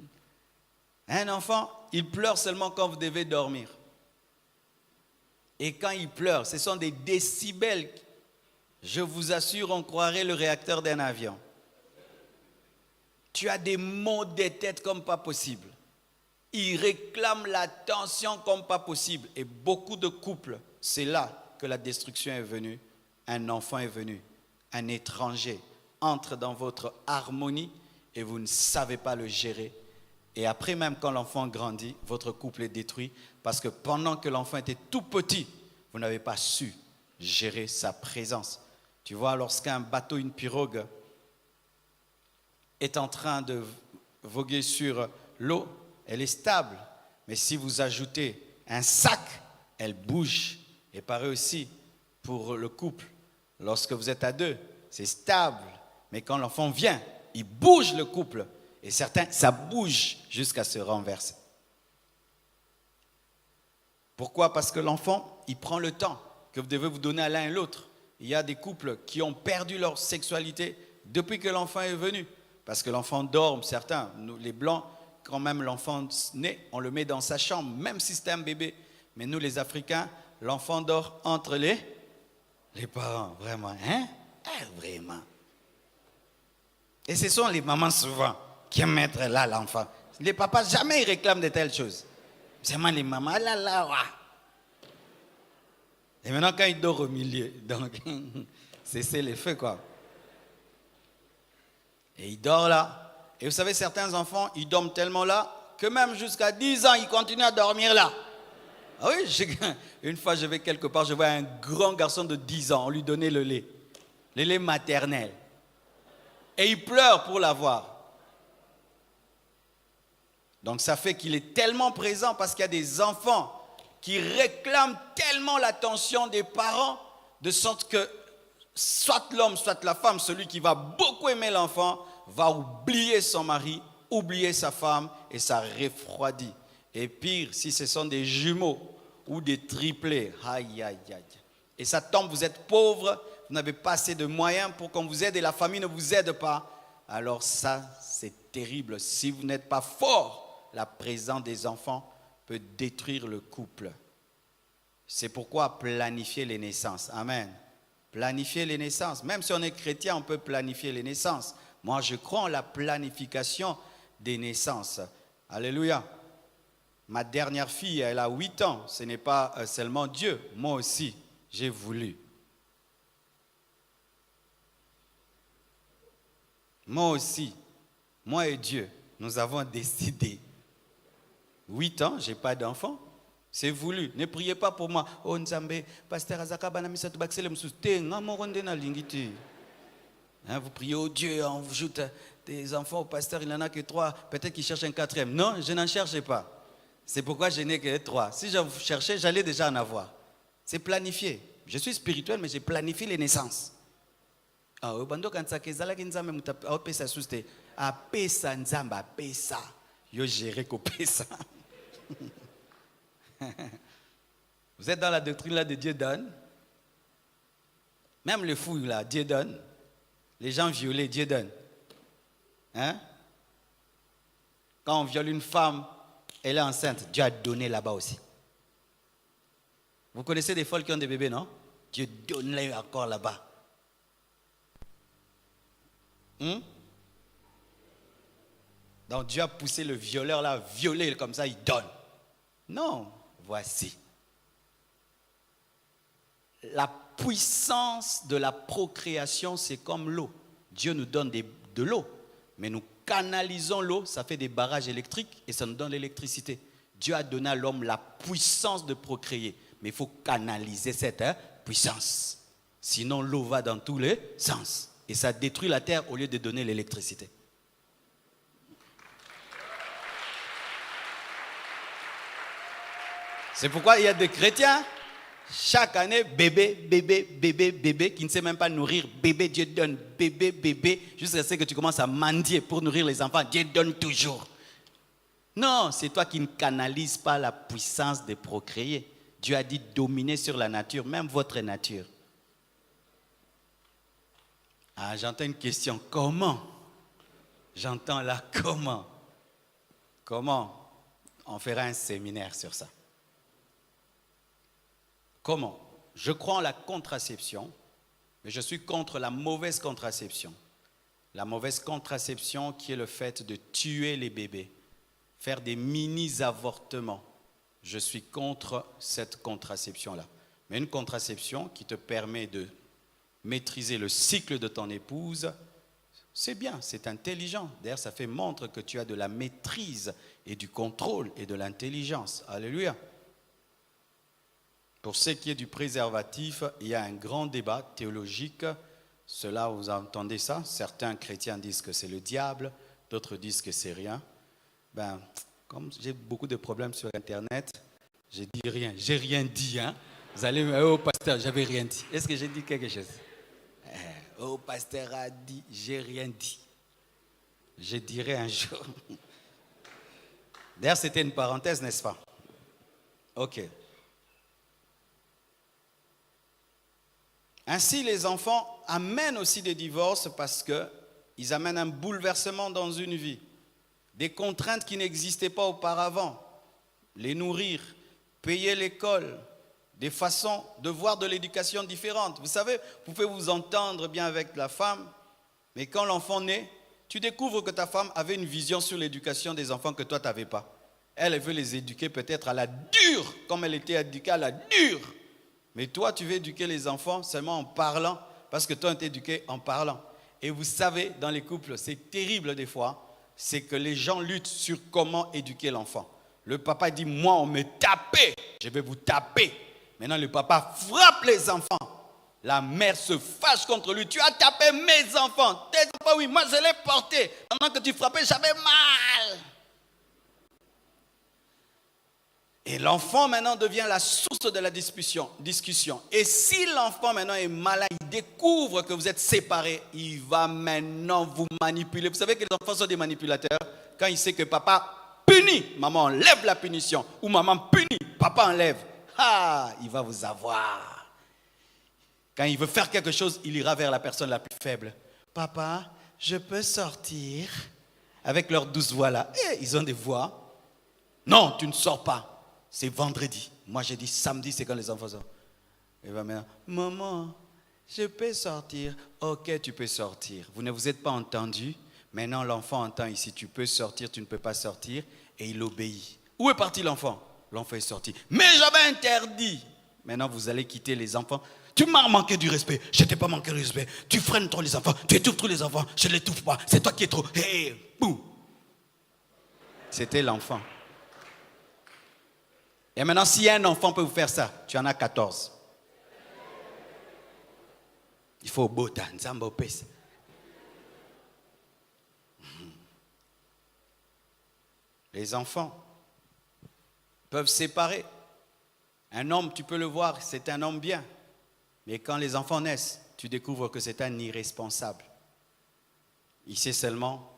Un enfant, il pleure seulement quand vous devez dormir. Et quand il pleure, ce sont des décibels. Je vous assure, on croirait le réacteur d'un avion. Tu as des maux de tête comme pas possible. Il réclame l'attention comme pas possible. Et beaucoup de couples, c'est là que la destruction est venue. Un enfant est venu, un étranger entre dans votre harmonie et vous ne savez pas le gérer. Et après même quand l'enfant grandit, votre couple est détruit parce que pendant que l'enfant était tout petit, vous n'avez pas su gérer sa présence. Tu vois, lorsqu'un bateau, une pirogue est en train de voguer sur l'eau, elle est stable. Mais si vous ajoutez un sac, elle bouge. Et pareil aussi pour le couple. Lorsque vous êtes à 2, c'est stable. Mais quand l'enfant vient, il bouge le couple. Et certains, ça bouge jusqu'à se renverser. Pourquoi? Parce que l'enfant, il prend le temps que vous devez vous donner à l'un et l'autre. Il y a des couples qui ont perdu leur sexualité depuis que l'enfant est venu. Parce que l'enfant dort, certains, nous, les Blancs, quand même l'enfant naît, on le met dans sa chambre, même si c'est un bébé. Mais nous, les Africains, l'enfant dort entre les parents. Vraiment, hein? Vraiment. Et ce sont les mamans souvent qui aiment mettre là l'enfant. Les papas, jamais ils réclament de telles choses. C'est moi les mamans, là. Et maintenant, quand il dort au milieu, donc, c'est les feux, quoi. Et il dort là. Et vous savez, certains enfants, ils dorment tellement là que même jusqu'à 10 ans, ils continuent à dormir là. Ah oui, une fois, je vais quelque part, je vois un grand garçon de 10 ans, on lui donnait le lait. le lait maternel. Et il pleure pour l'avoir. Donc ça fait qu'il est tellement présent parce qu'il y a des enfants qui réclament tellement l'attention des parents, de sorte que soit l'homme, soit la femme, celui qui va beaucoup aimer l'enfant, va oublier son mari, oublier sa femme, et ça refroidit. Et pire, si ce sont des jumeaux ou des triplés, aïe, aïe, aïe. Et ça tombe, vous êtes pauvre, vous n'avez pas assez de moyens pour qu'on vous aide et la famille ne vous aide pas. Alors ça, c'est terrible. Si vous n'êtes pas fort, la présence des enfants peut détruire le couple. C'est pourquoi planifier les naissances. Amen. Planifier les naissances. Même si on est chrétien, on peut planifier les naissances. Moi, je crois en la planification des naissances. Alléluia. Ma dernière fille, elle a 8 ans. Ce n'est pas seulement Dieu. Moi aussi, j'ai voulu. Moi aussi, moi et Dieu, nous avons décidé. 8 ans, je n'ai pas d'enfant. C'est voulu. Ne priez pas pour moi. Oh Nzambe, pasteur Azaka banamisa tubaksele msuste ngamoronde na lingiti. Vous priez au Dieu, on vous ajoute des enfants au pasteur, il n'en a que 3. Peut-être qu'il cherche un 4e. Non, je n'en cherchais pas. C'est pourquoi je n'ai que 3. Si je cherchais, j'allais déjà en avoir. C'est planifié. Je suis spirituel, mais j'ai planifié les naissances. Ah, bando kansake zala kinzambe mutapa pesa suste. A pesa nzamba pesa. Yo géré ko pesa. Vous êtes dans la doctrine là de Dieu donne. Même les fous là, Dieu donne. Les gens violés, Dieu donne. Hein? Quand on viole une femme, elle est enceinte, Dieu a donné là-bas aussi. Vous connaissez des folles qui ont des bébés, non? Dieu donne encore là-bas. Donc Dieu a poussé le violeur là, violer comme ça, il donne. Non, voici. La puissance de la procréation, c'est comme l'eau. Dieu nous donne de l'eau, mais nous canalisons l'eau, ça fait des barrages électriques et ça nous donne l'électricité. Dieu a donné à l'homme la puissance de procréer, mais il faut canaliser cette puissance. Sinon, l'eau va dans tous les sens et ça détruit la terre au lieu de donner l'électricité. C'est pourquoi il y a des chrétiens, chaque année, bébé, qui ne sait même pas nourrir, bébé, Dieu donne, bébé, jusqu'à ce que tu commences à mendier pour nourrir les enfants, Dieu donne toujours. Non, c'est toi qui ne canalises pas la puissance de procréer. Dieu a dit dominer sur la nature, même votre nature. Ah, j'entends une question, comment? J'entends là, comment? Comment? On fera un séminaire sur ça. Comment? Je crois en la contraception, mais je suis contre la mauvaise contraception. La mauvaise contraception qui est le fait de tuer les bébés, faire des mini-avortements. Je suis contre cette contraception-là. Mais une contraception qui te permet de maîtriser le cycle de ton épouse, c'est bien, c'est intelligent. D'ailleurs, ça montre que tu as de la maîtrise et du contrôle et de l'intelligence. Alléluia. Pour ce qui est du préservatif, il y a un grand débat théologique. Cela, vous entendez ça? Certains chrétiens disent que c'est le diable, d'autres disent que c'est rien. Comme j'ai beaucoup de problèmes sur Internet, je dis rien. J'ai rien dit. Hein? Vous allez me dire, oh pasteur, j'avais rien dit. Est-ce que j'ai dit quelque chose? Oh pasteur a dit, j'ai rien dit. Je dirai un jour. D'ailleurs, c'était une parenthèse, n'est-ce pas? Ok. Ainsi, les enfants amènent aussi des divorces parce qu'ils amènent un bouleversement dans une vie. Des contraintes qui n'existaient pas auparavant. Les nourrir, payer l'école, des façons de voir de l'éducation différentes. Vous savez, vous pouvez vous entendre bien avec la femme, mais quand l'enfant naît, tu découvres que ta femme avait une vision sur l'éducation des enfants que toi, tu n'avais pas. Elle veut les éduquer peut-être à la dure, comme elle était éduquée à la dure. Mais toi, tu veux éduquer les enfants seulement en parlant, parce que toi, tu es éduqué en parlant. Et vous savez, dans les couples, c'est terrible des fois, c'est que les gens luttent sur comment éduquer l'enfant. Le papa dit, moi, on me tapait, je vais vous taper. Maintenant, le papa frappe les enfants. La mère se fâche contre lui. Tu as tapé mes enfants. Tes enfants, oui, moi je les portés. Pendant que tu frappais, j'avais mal. Et l'enfant maintenant devient la source de la discussion. Et si l'enfant maintenant est malin, il découvre que vous êtes séparés, il va maintenant vous manipuler. Vous savez que les enfants sont des manipulateurs. Quand il sait que papa punit, maman enlève la punition. Ou maman punit, papa enlève. Il va vous avoir. Quand il veut faire quelque chose, il ira vers la personne la plus faible. Papa, je peux sortir? Avec leur douce voix là. Ils ont des voix. Non, tu ne sors pas. C'est vendredi. Moi, j'ai dit samedi, c'est quand les enfants sortent. Il va me dire, maman, je peux sortir. Ok, tu peux sortir. Vous ne vous êtes pas entendu. Maintenant, l'enfant entend ici, tu peux sortir, tu ne peux pas sortir. Et il obéit. Où est parti l'enfant? L'enfant est sorti. Mais j'avais interdit. Maintenant, vous allez quitter les enfants. Tu m'as manqué du respect. Je ne t'ai pas manqué du respect. Tu freines trop les enfants. Tu étouffes trop les enfants. Je ne l'étouffe pas. C'est toi qui es trop. Boum. C'était l'enfant. Et maintenant, si un enfant peut vous faire ça, tu en as 14. Il faut bota, nzamba opesa. Les enfants peuvent séparer. Un homme, tu peux le voir, c'est un homme bien. Mais quand les enfants naissent, tu découvres que c'est un irresponsable. Il sait seulement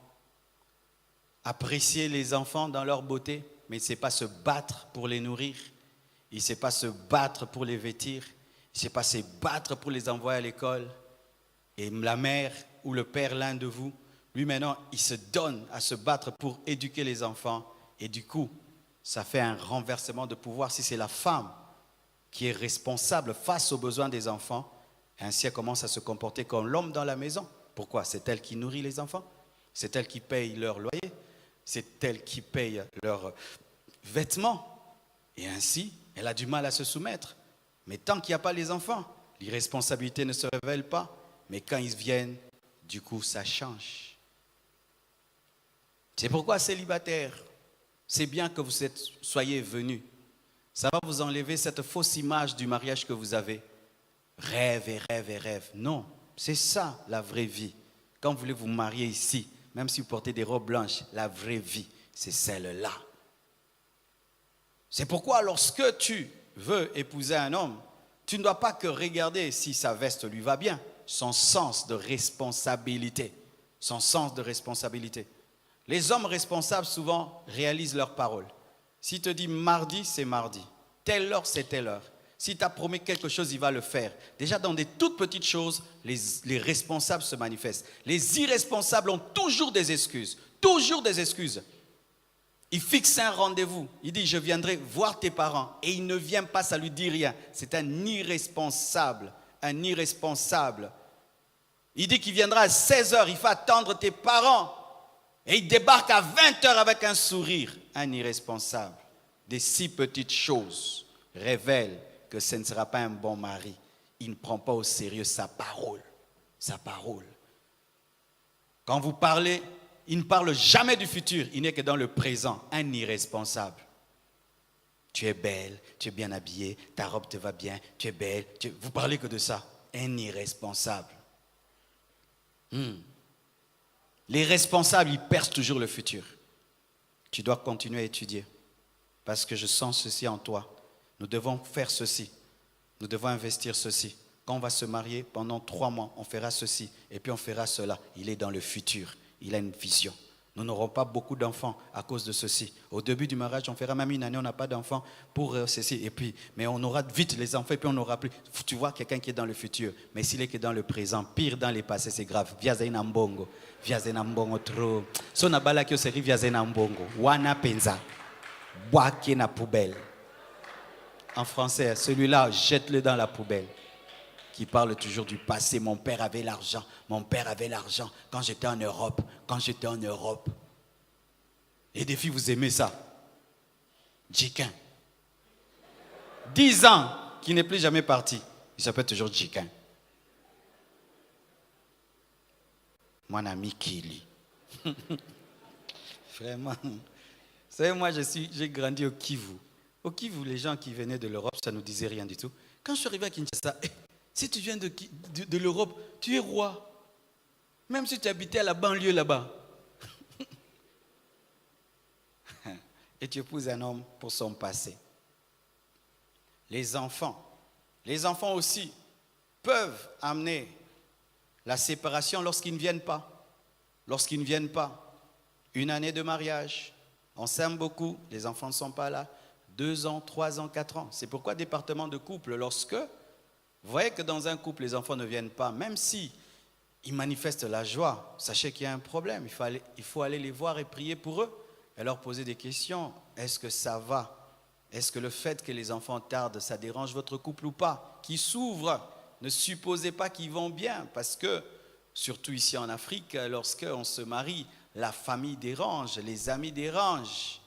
apprécier les enfants dans leur beauté, mais il ne sait pas se battre pour les nourrir. Il ne sait pas se battre pour les vêtir. Il ne sait pas se battre pour les envoyer à l'école. Et la mère ou le père, l'un de vous, lui maintenant, il se donne à se battre pour éduquer les enfants. Et du coup, ça fait un renversement de pouvoir. Si c'est la femme qui est responsable face aux besoins des enfants, ainsi elle commence à se comporter comme l'homme dans la maison. Pourquoi? C'est elle qui nourrit les enfants. C'est elle qui paye leur loyer. C'est elle qui paye leurs vêtements. Et ainsi, elle a du mal à se soumettre. Mais tant qu'il n'y a pas les enfants, l'irresponsabilité ne se révèle pas. Mais quand ils viennent, du coup, ça change. C'est pourquoi, célibataires, c'est bien que vous soyez venus. Ça va vous enlever cette fausse image du mariage que vous avez. Rêve et rêve et rêve. Non, c'est ça la vraie vie. Quand vous voulez vous marier ici, même si vous portez des robes blanches, la vraie vie, c'est celle-là. C'est pourquoi lorsque tu veux épouser un homme, tu ne dois pas que regarder si sa veste lui va bien. Son sens de responsabilité. Son sens de responsabilité. Les hommes responsables souvent réalisent leurs paroles. S'il te dit mardi, c'est mardi. Telle heure, c'est telle heure. Si tu as promis quelque chose, il va le faire. Déjà, dans des toutes petites choses, les responsables se manifestent. Les irresponsables ont toujours des excuses. Toujours des excuses. Il fixe un rendez-vous. Il dit, je viendrai voir tes parents. Et il ne vient pas, ça lui dit rien. C'est un irresponsable. Un irresponsable. Il dit qu'il viendra à 16h. Il faut attendre tes parents. Et il débarque à 20h avec un sourire. Un irresponsable. Des si petites choses révèlent que ce ne sera pas un bon mari. Il ne prend pas au sérieux sa parole. Sa parole. Quand vous parlez, il ne parle jamais du futur. Il n'est que dans le présent. Un irresponsable. Tu es belle, tu es bien habillée, ta robe te va bien, tu es belle. Vous parlez que de ça. Un irresponsable. Les responsables, ils percent toujours le futur. Tu dois continuer à étudier. Parce que je sens ceci en toi. Nous devons faire ceci. Nous devons investir ceci. Quand on va se marier, pendant 3 mois, on fera ceci. Et puis on fera cela. Il est dans le futur. Il a une vision. Nous n'aurons pas beaucoup d'enfants à cause de ceci. Au début du mariage, on fera même une année, on n'a pas d'enfants pour ceci. Et puis, mais on aura vite les enfants et puis on n'aura plus. Tu vois, quelqu'un qui est dans le futur. Mais s'il est que dans le présent, pire dans les passés, c'est grave. Viazena mbongo. Viazena mbongo trop. So na bala kyo seri viazena mbongo. Wana penza. Boake na poubelle. En français, celui-là, jette-le dans la poubelle. Qui parle toujours du passé. Mon père avait l'argent. Mon père avait l'argent quand j'étais en Europe. Quand j'étais en Europe. Et des filles, vous aimez ça. Djikin. 10 ans, qui n'est plus jamais parti. Il s'appelle toujours Djikin. Mon ami Kili. Vraiment. Vous savez, moi, j'ai grandi au Kivu. Au Kivu, les gens qui venaient de l'Europe, ça ne nous disait rien du tout. Quand je suis arrivé à Kinshasa, Si tu viens de l'Europe, tu es roi. Même si tu habitais à la banlieue là-bas. Et tu épouses un homme pour son passé. Les enfants aussi peuvent amener la séparation lorsqu'ils ne viennent pas. Lorsqu'ils ne viennent pas, une année de mariage, on s'aime beaucoup, les enfants ne sont pas là, 2 ans, 3 ans, 4 ans. C'est pourquoi département de couple, lorsque vous voyez que dans un couple, les enfants ne viennent pas, même si ils manifestent la joie, sachez qu'il y a un problème. Il faut aller les voir et prier pour eux et leur poser des questions. Est-ce que ça va? Est-ce que le fait que les enfants tardent, ça dérange votre couple ou pas? Qui s'ouvrent, ne supposez pas qu'ils vont bien, parce que surtout ici en Afrique, lorsqu'on se marie, la famille dérange, les amis dérangent.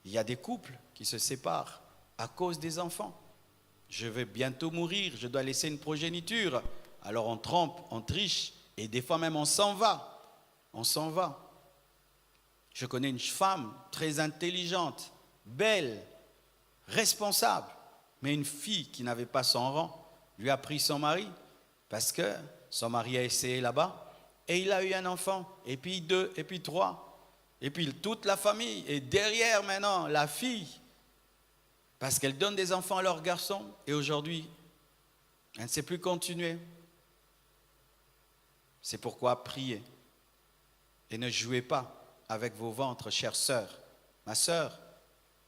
Il y a des couples qui se séparent à cause des enfants. Je vais bientôt mourir, je dois laisser une progéniture. Alors on trompe, on triche, et des fois même on s'en va. On s'en va. Je connais une femme très intelligente, belle, responsable, mais une fille qui n'avait pas son rang lui a pris son mari parce que son mari a essayé là-bas et il a eu un enfant, et puis 2, et puis 3, et puis toute la famille. Et derrière maintenant, la fille, parce qu'elle donne des enfants à leurs garçons, et aujourd'hui, elle ne sait plus continuer. C'est pourquoi priez et ne jouez pas avec vos ventres, chère sœur. Ma sœur,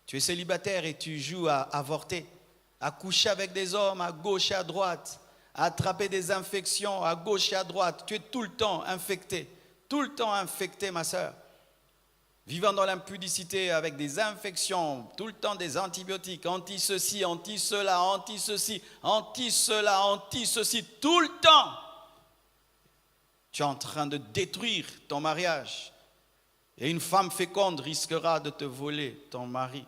tu es célibataire et tu joues à avorter, à coucher avec des hommes à gauche et à droite, à attraper des infections à gauche et à droite. Tu es tout le temps infecté, ma sœur. Vivant dans l'impudicité avec des infections, tout le temps des antibiotiques, anti-ceci, anti-cela, anti-ceci, anti-cela, anti-ceci, tout le temps. Tu es en train de détruire ton mariage. Et une femme féconde risquera de te voler ton mari.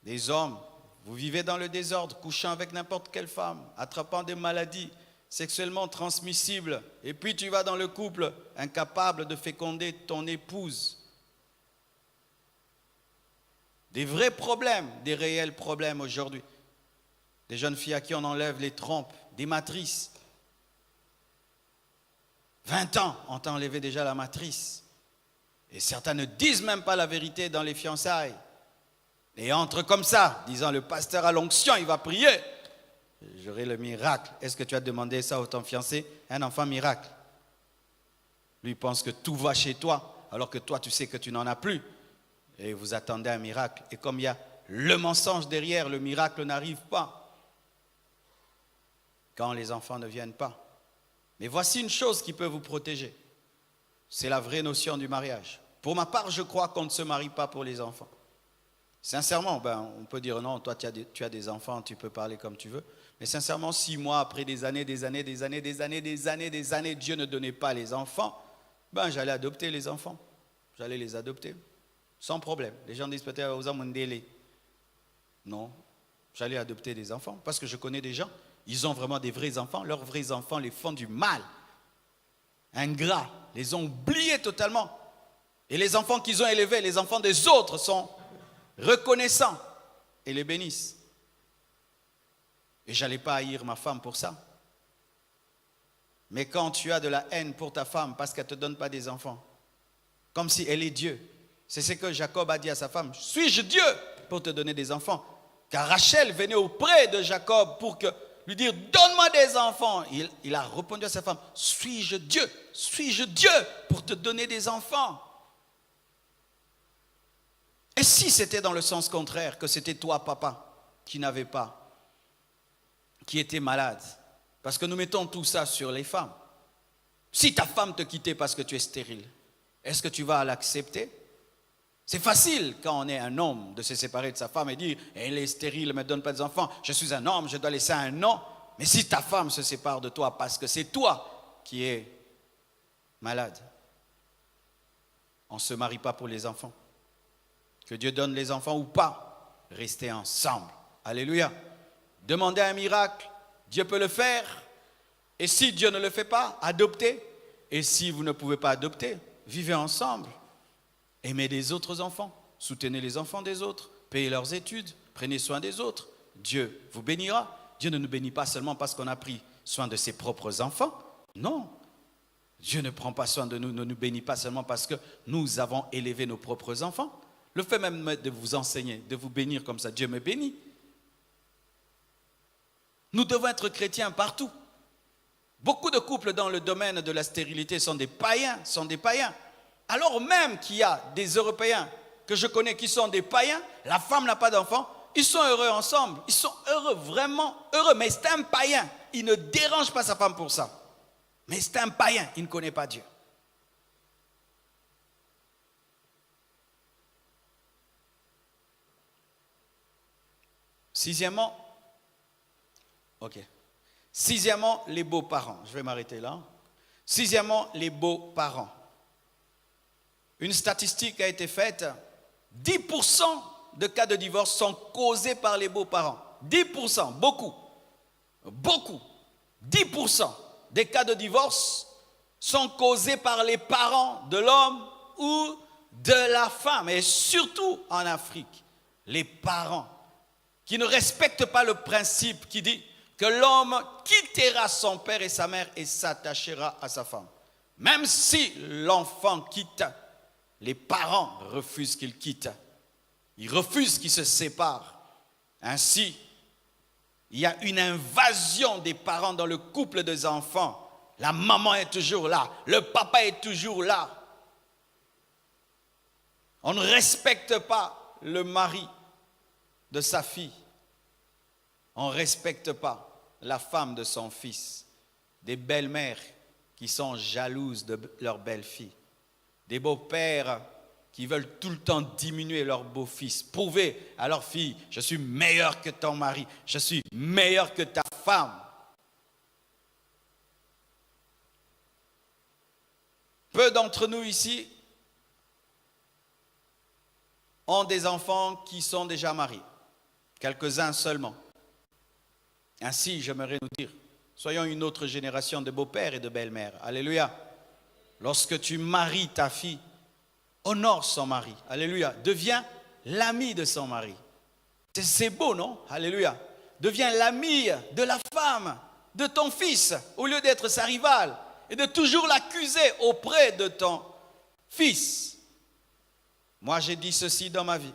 Des hommes, vous vivez dans le désordre, couchant avec n'importe quelle femme, attrapant des maladies sexuellement transmissibles, et puis tu vas dans le couple incapable de féconder ton épouse. Des vrais problèmes, des réels problèmes aujourd'hui. Des jeunes filles à qui on enlève les trompes, des matrices. 20 ans, on t'a enlevé déjà la matrice. Et certains ne disent même pas la vérité dans les fiançailles. Et entrent comme ça, disant le pasteur a l'onction, il va prier. J'aurai le miracle. Est-ce que tu as demandé ça à ton fiancé? Un enfant miracle. Lui pense que tout va chez toi, alors que toi tu sais que tu n'en as plus. Et vous attendez un miracle. Et comme il y a le mensonge derrière, le miracle n'arrive pas. Quand les enfants ne viennent pas. Mais voici une chose qui peut vous protéger. C'est la vraie notion du mariage. Pour ma part, je crois qu'on ne se marie pas pour les enfants. Sincèrement, on peut dire non, toi tu as des enfants, tu peux parler comme tu veux. Mais sincèrement, 6 mois après des années, Dieu ne donnait pas les enfants, j'allais adopter les enfants. J'allais les adopter. Sans problème. Les gens disent peut-être aux hommes délai. Non, j'allais adopter des enfants parce que je connais des gens. Ils ont vraiment des vrais enfants. Leurs vrais enfants les font du mal. Ingrats. Les ont oubliés totalement. Et les enfants qu'ils ont élevés, les enfants des autres sont reconnaissants et les bénissent. Et je n'allais pas haïr ma femme pour ça. Mais quand tu as de la haine pour ta femme parce qu'elle ne te donne pas des enfants, comme si elle est Dieu, c'est ce que Jacob a dit à sa femme. Suis-je Dieu pour te donner des enfants? Car Rachel venait auprès de Jacob pour lui dire, donne-moi des enfants. Il a répondu à sa femme, suis-je Dieu pour te donner des enfants? Et si c'était dans le sens contraire, que c'était toi, papa, qui n'avais pas, qui était malade? Parce que nous mettons tout ça sur les femmes. Si ta femme te quittait parce que tu es stérile, est-ce que tu vas l'accepter? C'est facile quand on est un homme de se séparer de sa femme et dire « elle est stérile, ne me donne pas d'enfants, je suis un homme, je dois laisser un nom ». Mais si ta femme se sépare de toi parce que c'est toi qui es malade, on ne se marie pas pour les enfants. Que Dieu donne les enfants ou pas, restez ensemble. Alléluia. Demandez un miracle, Dieu peut le faire. Et si Dieu ne le fait pas, adoptez. Et si vous ne pouvez pas adopter, vivez ensemble. Aimez des autres enfants, soutenez les enfants des autres, payez leurs études, prenez soin des autres. Dieu vous bénira. Dieu ne nous bénit pas seulement parce qu'on a pris soin de ses propres enfants. Non. Dieu ne prend pas soin de nous, ne nous bénit pas seulement parce que nous avons élevé nos propres enfants. Le fait même de vous enseigner, de vous bénir comme ça, Dieu me bénit. Nous devons être chrétiens partout. Beaucoup de couples dans le domaine de la stérilité sont des païens, Alors même qu'il y a des Européens que je connais qui sont des païens, la femme n'a pas d'enfant, ils sont heureux ensemble. Ils sont heureux, vraiment heureux. Mais c'est un païen. Il ne dérange pas sa femme pour ça. Mais c'est un païen, il ne connaît pas Dieu. Sixièmement, les beaux-parents. Je vais m'arrêter là. Sixièmement, les beaux-parents. Une statistique a été faite. 10% de cas de divorce sont causés par les beaux-parents. 10%, beaucoup. 10% des cas de divorce sont causés par les parents de l'homme ou de la femme. Et surtout en Afrique, les parents qui ne respectent pas le principe qui dit que l'homme quittera son père et sa mère et s'attachera à sa femme. Même si l'enfant quitte, les parents refusent qu'il quitte. Ils refusent qu'il se sépare. Ainsi, il y a une invasion des parents dans le couple des enfants. La maman est toujours là, le papa est toujours là. On ne respecte pas le mari de sa fille. On ne respecte pas la femme de son fils. Des belles-mères qui sont jalouses de leur belle-fille. Des beaux-pères qui veulent tout le temps diminuer leur beau-fils. Prouver à leur fille, je suis meilleur que ton mari, je suis meilleur que ta femme. Peu d'entre nous ici ont des enfants qui sont déjà mariés. Quelques-uns seulement. Ainsi, j'aimerais nous dire, soyons une autre génération de beaux-pères et de belles-mères. Alléluia. Lorsque tu maries ta fille, honore son mari. Alléluia. Deviens l'ami de son mari. C'est beau, non? Alléluia. Deviens l'ami de la femme de ton fils, au lieu d'être sa rivale et de toujours l'accuser auprès de ton fils. Moi, j'ai dit ceci dans ma vie.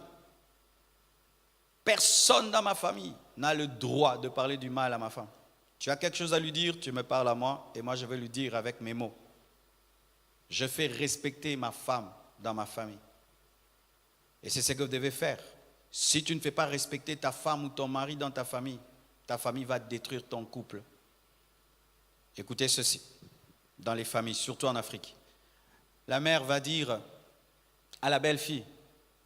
Personne dans ma famille n'a le droit de parler du mal à ma femme. Tu as quelque chose à lui dire, tu me parles à moi et moi je vais lui dire avec mes mots. Je fais respecter ma femme dans ma famille. Et c'est ce que vous devez faire. Si tu ne fais pas respecter ta femme ou ton mari dans ta famille va détruire ton couple. Écoutez ceci, dans les familles, surtout en Afrique. La mère va dire à la belle-fille,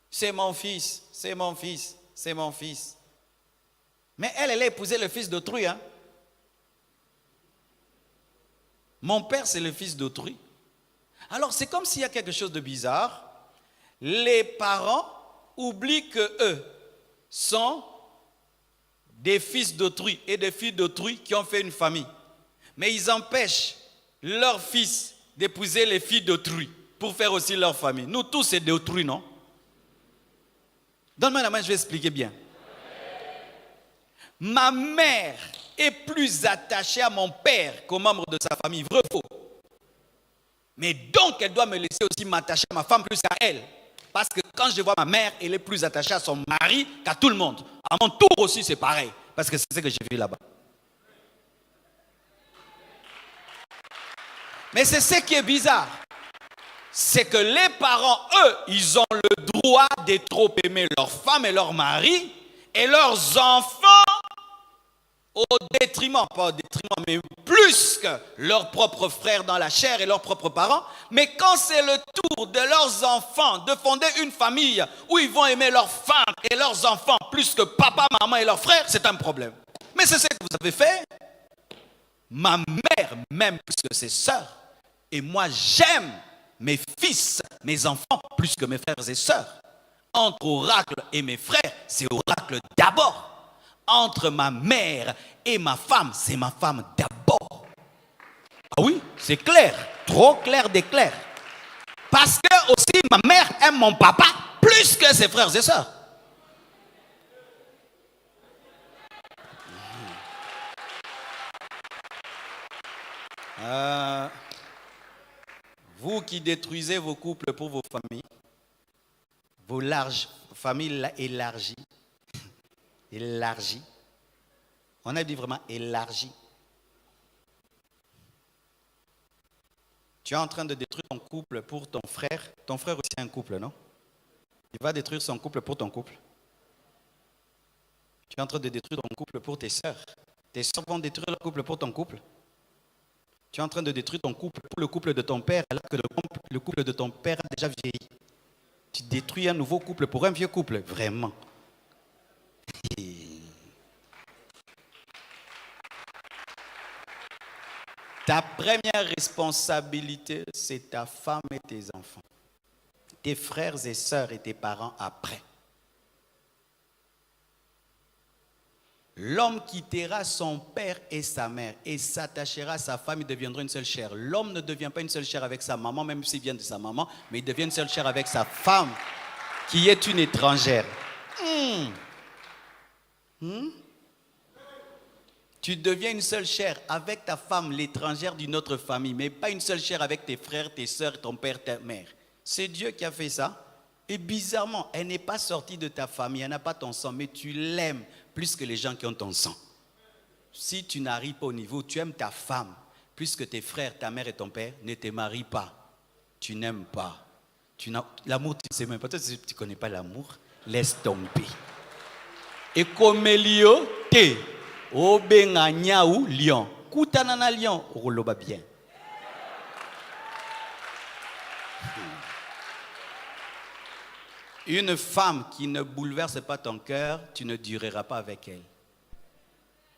c'est mon fils, c'est mon fils, c'est mon fils. Mais elle a épousé le fils d'autrui. Hein? Mon père, c'est le fils d'autrui. Alors, c'est comme s'il y a quelque chose de bizarre. Les parents oublient qu'eux sont des fils d'autrui et des filles d'autrui qui ont fait une famille. Mais ils empêchent leurs fils d'épouser les filles d'autrui pour faire aussi leur famille. Nous tous, c'est d'autrui, non? Donne-moi la main, je vais expliquer bien. Ma mère est plus attachée à mon père qu'aux membres de sa famille. Vrai ou faux? Mais donc, elle doit me laisser aussi m'attacher à ma femme plus qu'à elle. Parce que quand je vois ma mère, elle est plus attachée à son mari qu'à tout le monde. À mon tour aussi, c'est pareil. Parce que c'est ce que j'ai vu là-bas. Mais c'est ce qui est bizarre. C'est que les parents, eux, ils ont le droit de trop aimer leur femme et leur mari et leurs enfants au détriment, pas au détriment, mais plus que leurs propres frères dans la chair et leurs propres parents. Mais quand c'est le tour de leurs enfants de fonder une famille où ils vont aimer leurs femmes et leurs enfants plus que papa, maman et leurs frères, c'est un problème. Mais c'est ce que vous avez fait. Ma mère m'aime plus que ses sœurs. Et moi, j'aime mes fils, mes enfants, plus que mes frères et sœurs. Entre Oracle et mes frères, c'est Oracle d'abord. Entre ma mère et ma femme, c'est ma femme d'abord. Ah oui, c'est clair, trop clair d'éclair. Parce que aussi ma mère aime mon papa plus que ses frères et sœurs. Vous qui détruisez vos couples pour vos familles, vos familles élargies, on a dit vraiment élargies. Tu es en train de détruire ton couple pour ton frère. Ton frère aussi a un couple, non? Il va détruire son couple pour ton couple. Tu es en train de détruire ton couple pour tes sœurs. Tes sœurs vont détruire leur couple pour ton couple. Tu es en train de détruire ton couple pour le couple de ton père, alors que le couple de ton père a déjà vieilli. Tu détruis un nouveau couple pour un vieux couple, vraiment. Ta première responsabilité, c'est ta femme et tes enfants. Tes frères et sœurs et tes parents après. L'homme quittera son père et sa mère et s'attachera à sa femme, il deviendra une seule chair. L'homme ne devient pas une seule chair avec sa maman, même s'il vient de sa maman, mais il devient une seule chair avec sa femme, qui est une étrangère. Tu deviens une seule chair avec ta femme, l'étrangère d'une autre famille, mais pas une seule chair avec tes frères, tes sœurs, ton père, ta mère. C'est Dieu qui a fait ça. Et bizarrement, elle n'est pas sortie de ta famille, elle n'a pas ton sang, mais tu l'aimes plus que les gens qui ont ton sang. Si tu n'arrives pas au niveau, tu aimes ta femme plus que tes frères, ta mère et ton père, ne te marie pas. Tu n'aimes pas. L'amour, tu ne sais même pas. Toi, tu ne connais pas l'amour. Laisse tomber. Et comme Elio, te. Obenga ou lion. Koutanana lion. Roloba bien. Une femme qui ne bouleverse pas ton cœur, tu ne dureras pas avec elle.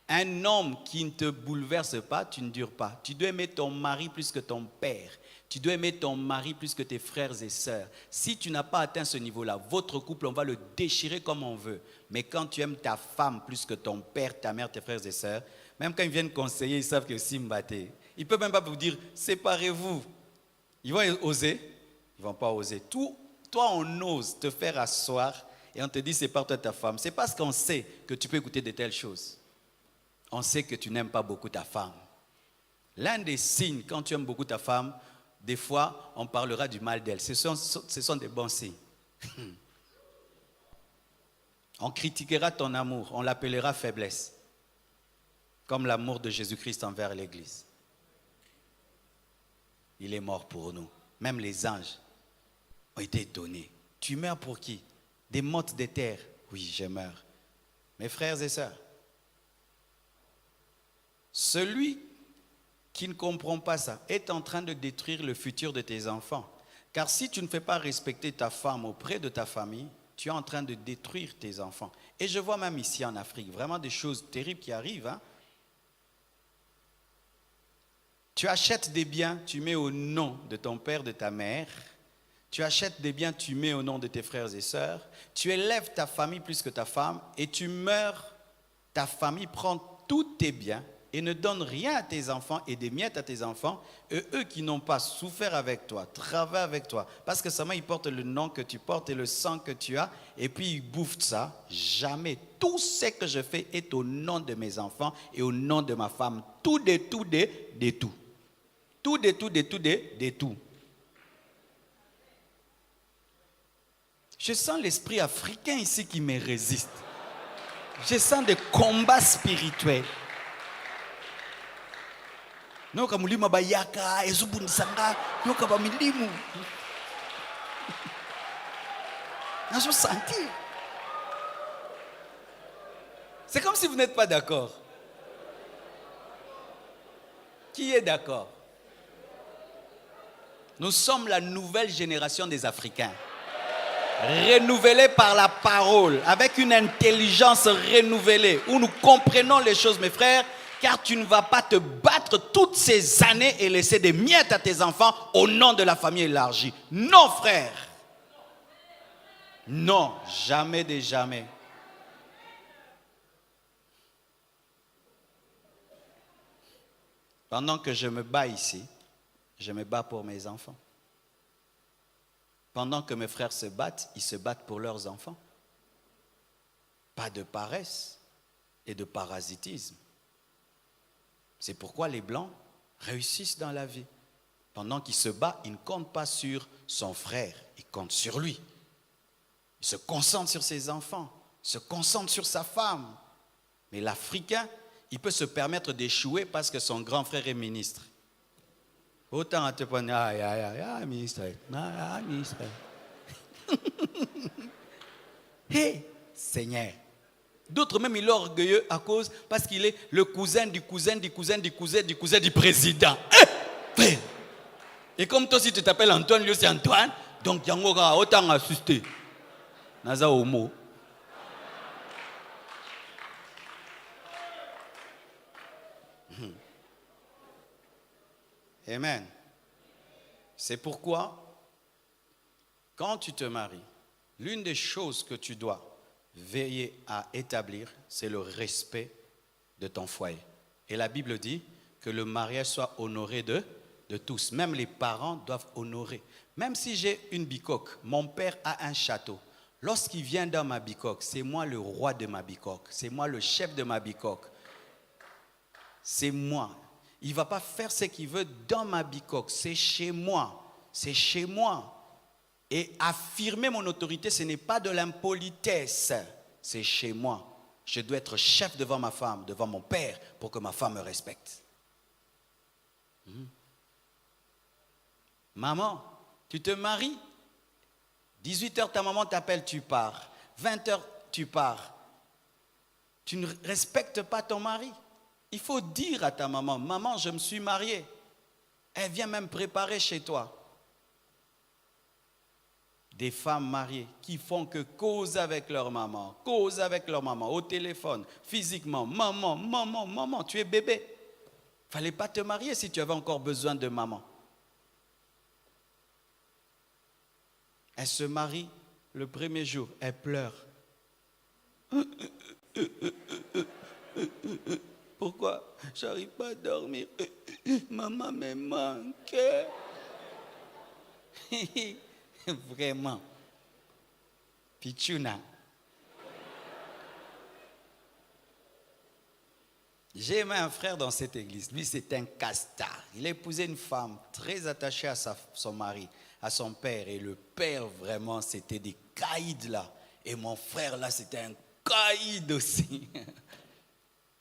Un homme qui ne te bouleverse pas, tu ne dures pas. Tu dois aimer ton mari plus que ton père. Tu dois aimer ton mari plus que tes frères et sœurs. Si tu n'as pas atteint ce niveau-là, votre couple, on va le déchirer comme on veut. Mais quand tu aimes ta femme plus que ton père, ta mère, tes frères et sœurs, même quand ils viennent conseiller, ils savent que si m'batté. Ils ne peuvent même pas vous dire, séparez-vous. Ils vont oser? Ils ne vont pas oser. Toi, on ose te faire asseoir et on te dit, sépare-toi de ta femme. C'est parce qu'on sait que tu peux écouter de telles choses. On sait que tu n'aimes pas beaucoup ta femme. L'un des signes, quand tu aimes beaucoup ta femme, des fois, on parlera du mal d'elle. Ce sont des bons signes. On critiquera ton amour, on l'appellera faiblesse. Comme l'amour de Jésus-Christ envers l'Église. Il est mort pour nous. Même les anges ont été donnés. Tu meurs pour qui? Des mottes de terre. Oui, je meurs. Mes frères et sœurs, celui qui ne comprend pas ça est en train de détruire le futur de tes enfants. Car si tu ne fais pas respecter ta femme auprès de ta famille, tu es en train de détruire tes enfants. Et je vois même ici en Afrique, vraiment des choses terribles qui arrivent. Hein? Tu achètes des biens, tu mets au nom de ton père, de ta mère. Tu achètes des biens, tu mets au nom de tes frères et sœurs. Tu élèves ta famille plus que ta femme et tu meurs. Ta famille prend tous tes biens et ne donne rien à tes enfants et des miettes à tes enfants. Et eux qui n'ont pas souffert avec toi, travaillent avec toi. Parce que seulement ils portent le nom que tu portes et le sang que tu as. Et puis ils bouffent ça. Jamais. Tout ce que je fais est au nom de mes enfants et au nom de ma femme. Tout. Tout. Je sens l'esprit africain ici qui me résiste. Je sens des combats spirituels. Noka mulima bayaka ezubundisanga noka ba milimu. Je sentis. C'est comme si vous n'êtes pas d'accord. Qui est d'accord? Nous sommes la nouvelle génération des Africains. Renouvelés par la parole, avec une intelligence renouvelée, où nous comprenons les choses, mes frères, car tu ne vas pas te battre toutes ces années et laisser des miettes à tes enfants au nom de la famille élargie. Non, frère. Non, jamais de jamais. Pendant que je me bats ici, je me bats pour mes enfants. Pendant que mes frères se battent, ils se battent pour leurs enfants. Pas de paresse et de parasitisme. C'est pourquoi les Blancs réussissent dans la vie. Pendant qu'il se bat, il ne compte pas sur son frère, il compte sur lui. Il se concentre sur ses enfants, il se concentre sur sa femme. Mais l'Africain, il peut se permettre d'échouer parce que son grand frère est ministre. Autant à te prendre, ministre, ministre. Hé, Seigneur. D'autres même, il est orgueilleux à cause, parce qu'il est le cousin du cousin du cousin du cousin du cousin du président. Et comme toi, si tu t'appelles Antoine, lui c'est Antoine, donc il y a autant assister. Naza homo. Amen. C'est pourquoi, quand tu te maries, l'une des choses que tu dois veiller à établir, c'est le respect de ton foyer. Et la Bible dit que le mariage soit honoré de tous. Même les parents doivent honorer. Même si j'ai une bicoque, mon père a un château. Lorsqu'il vient dans ma bicoque, c'est moi le roi de ma bicoque. C'est moi le chef de ma bicoque. C'est moi. Il ne va pas faire ce qu'il veut dans ma bicoque. C'est chez moi. C'est chez moi. Et affirmer mon autorité, ce n'est pas de l'impolitesse. C'est chez moi. Je dois être chef devant ma femme, devant mon père, pour que ma femme me respecte. Maman, tu te maries. 18h, ta maman t'appelle, tu pars. 20h, tu pars. Tu ne respectes pas ton mari. Il faut dire à ta maman, maman, je me suis marié. Elle vient même préparer chez toi. Des femmes mariées qui font que cause avec leur maman, au téléphone, physiquement. Maman, maman, maman, tu es bébé. Il ne fallait pas te marier si tu avais encore besoin de maman. Elle se marie le premier jour, elle pleure. Pourquoi? J'arrive pas à dormir. Maman me manque. Vraiment. Pichuna. J'ai aimé un frère dans cette église. Lui, c'est un castard. Il a épousé une femme très attachée à son mari, à son père. Et le père, vraiment, c'était des caïds là. Et mon frère là, c'était un caïd aussi.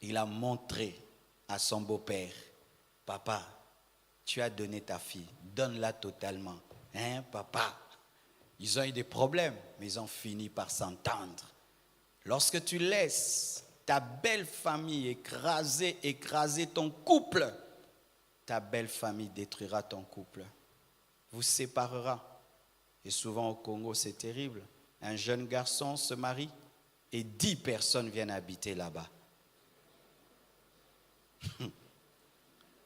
Il a montré à son beau-père, papa, tu as donné ta fille, donne-la totalement. Hein, papa? Ils ont eu des problèmes, mais ils ont fini par s'entendre. Lorsque tu laisses ta belle famille écraser ton couple, ta belle famille détruira ton couple, vous séparera. Et souvent au Congo, c'est terrible. Un jeune garçon se marie et 10 personnes viennent habiter là-bas.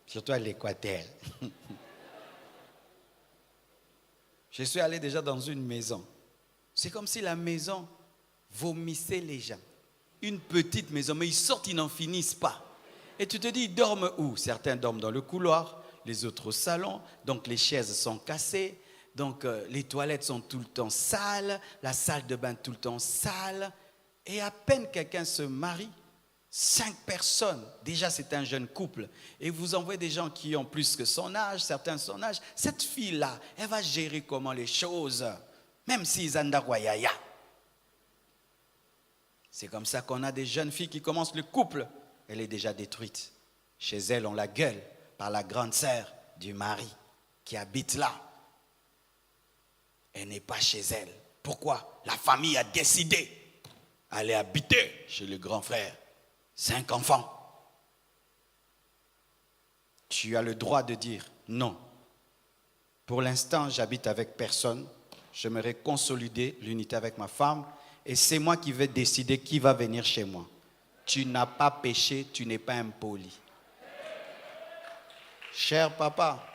Surtout à l'Équateur. Je suis allé déjà dans une maison. C'est comme si la maison vomissait les gens. Une petite maison, mais ils sortent, ils n'en finissent pas. Et tu te dis, ils dorment où? Certains dorment dans le couloir, les autres au salon. Donc les chaises sont cassées. Donc les toilettes sont tout le temps sales. La salle de bain tout le temps sale. Et à peine quelqu'un se marie, 5 personnes, déjà c'est un jeune couple, et vous envoyez des gens qui ont plus que son âge, certains son âge, cette fille-là, elle va gérer comment les choses, même si Zandagoyaya. C'est comme ça qu'on a des jeunes filles qui commencent le couple, elle est déjà détruite. Chez elle, on la gueule par la grande sœur du mari qui habite là. Elle n'est pas chez elle. Pourquoi? La famille a décidé d'aller habiter chez le grand frère. 5 enfants. Tu as le droit de dire non. Pour l'instant, j'habite avec personne. J'aimerais consolider l'unité avec ma femme. Et c'est moi qui vais décider qui va venir chez moi. Tu n'as pas péché, tu n'es pas impoli. Cher papa,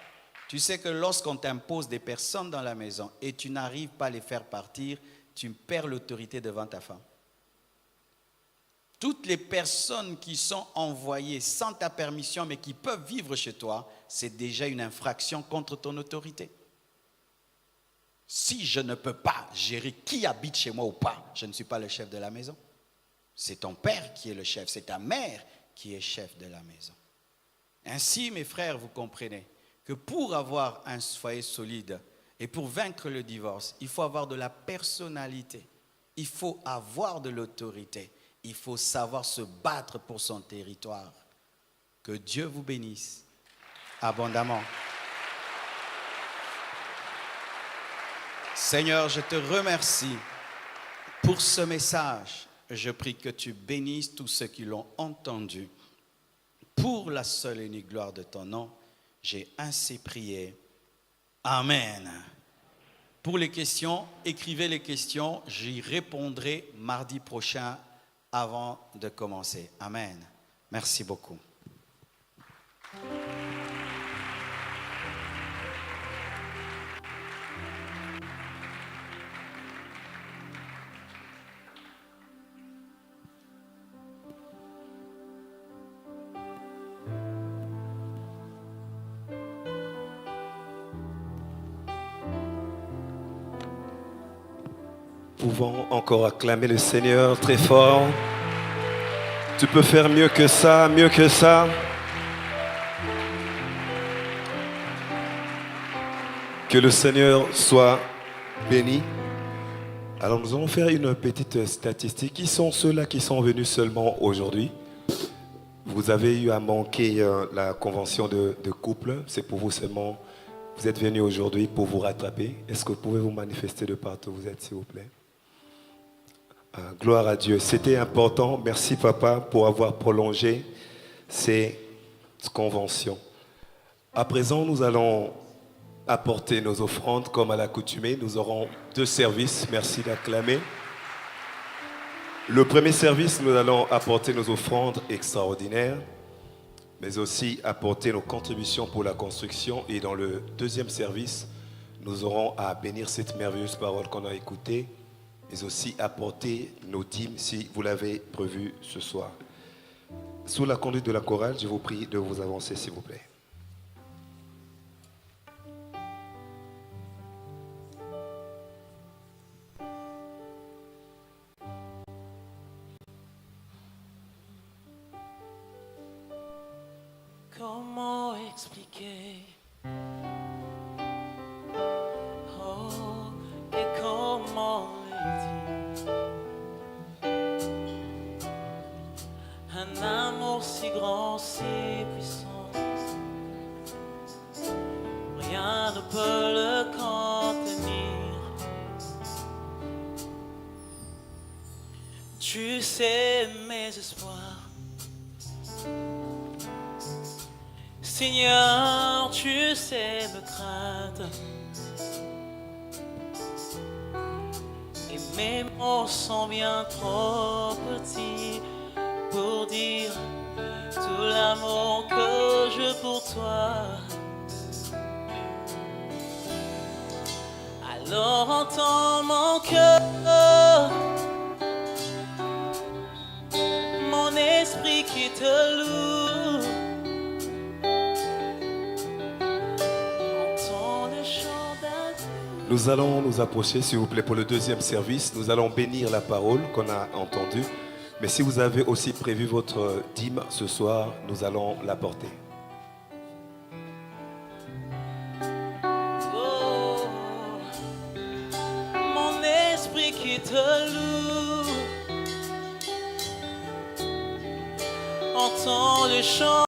tu sais que lorsqu'on t'impose des personnes dans la maison et tu n'arrives pas à les faire partir, tu perds l'autorité devant ta femme. Toutes les personnes qui sont envoyées sans ta permission, mais qui peuvent vivre chez toi, c'est déjà une infraction contre ton autorité. Si je ne peux pas gérer qui habite chez moi ou pas, je ne suis pas le chef de la maison. C'est ton père qui est le chef, c'est ta mère qui est chef de la maison. Ainsi, mes frères, vous comprenez que pour avoir un foyer solide et pour vaincre le divorce, il faut avoir de la personnalité, il faut avoir de l'autorité, il faut savoir se battre pour son territoire. Que Dieu vous bénisse abondamment. Seigneur, je te remercie pour ce message. Je prie que tu bénisses tous ceux qui l'ont entendu. Pour la seule et unique gloire de ton nom, j'ai ainsi prié. Amen. Pour les questions, écrivez les questions. J'y répondrai mardi prochain avant de commencer. Amen. Merci beaucoup. Pouvons encore acclamer le Seigneur très fort. Tu peux faire mieux que ça, mieux que ça. Que le Seigneur soit béni. Alors nous allons faire une petite statistique. Qui sont ceux-là qui sont venus seulement aujourd'hui? Vous avez eu à manquer la convention de couple. C'est pour vous seulement. Vous êtes venus aujourd'hui pour vous rattraper. Est-ce que vous pouvez vous manifester de partout où vous êtes, s'il vous plaît? Gloire à Dieu. C'était important. Merci, Papa, pour avoir prolongé ces conventions. À présent, nous allons apporter nos offrandes comme à l'accoutumée. Nous aurons 2 services. Merci d'acclamer. Le premier service, nous allons apporter nos offrandes extraordinaires, mais aussi apporter nos contributions pour la construction. Et dans le deuxième service, nous aurons à bénir cette merveilleuse parole qu'on a écoutée, mais aussi apporter nos dîmes si vous l'avez prévu ce soir. Sous la conduite de la chorale, je vous prie de vous avancer, s'il vous plaît. Comment expliquer? Oh, et comment le dire? Un amour si grand, si puissant, rien ne peut le contenir. Tu sais mes espoirs. Seigneur, tu sais me craindre. Et mes mots sont bien trop petits pour dire tout l'amour que j'ai pour toi. Alors entends mon cœur, mon esprit qui te loue. Nous allons nous approcher, s'il vous plaît, pour le deuxième service. Nous allons bénir la parole qu'on a entendue. Mais si vous avez aussi prévu votre dîme ce soir, nous allons l'apporter. Oh, mon esprit qui te loue, entends le chant.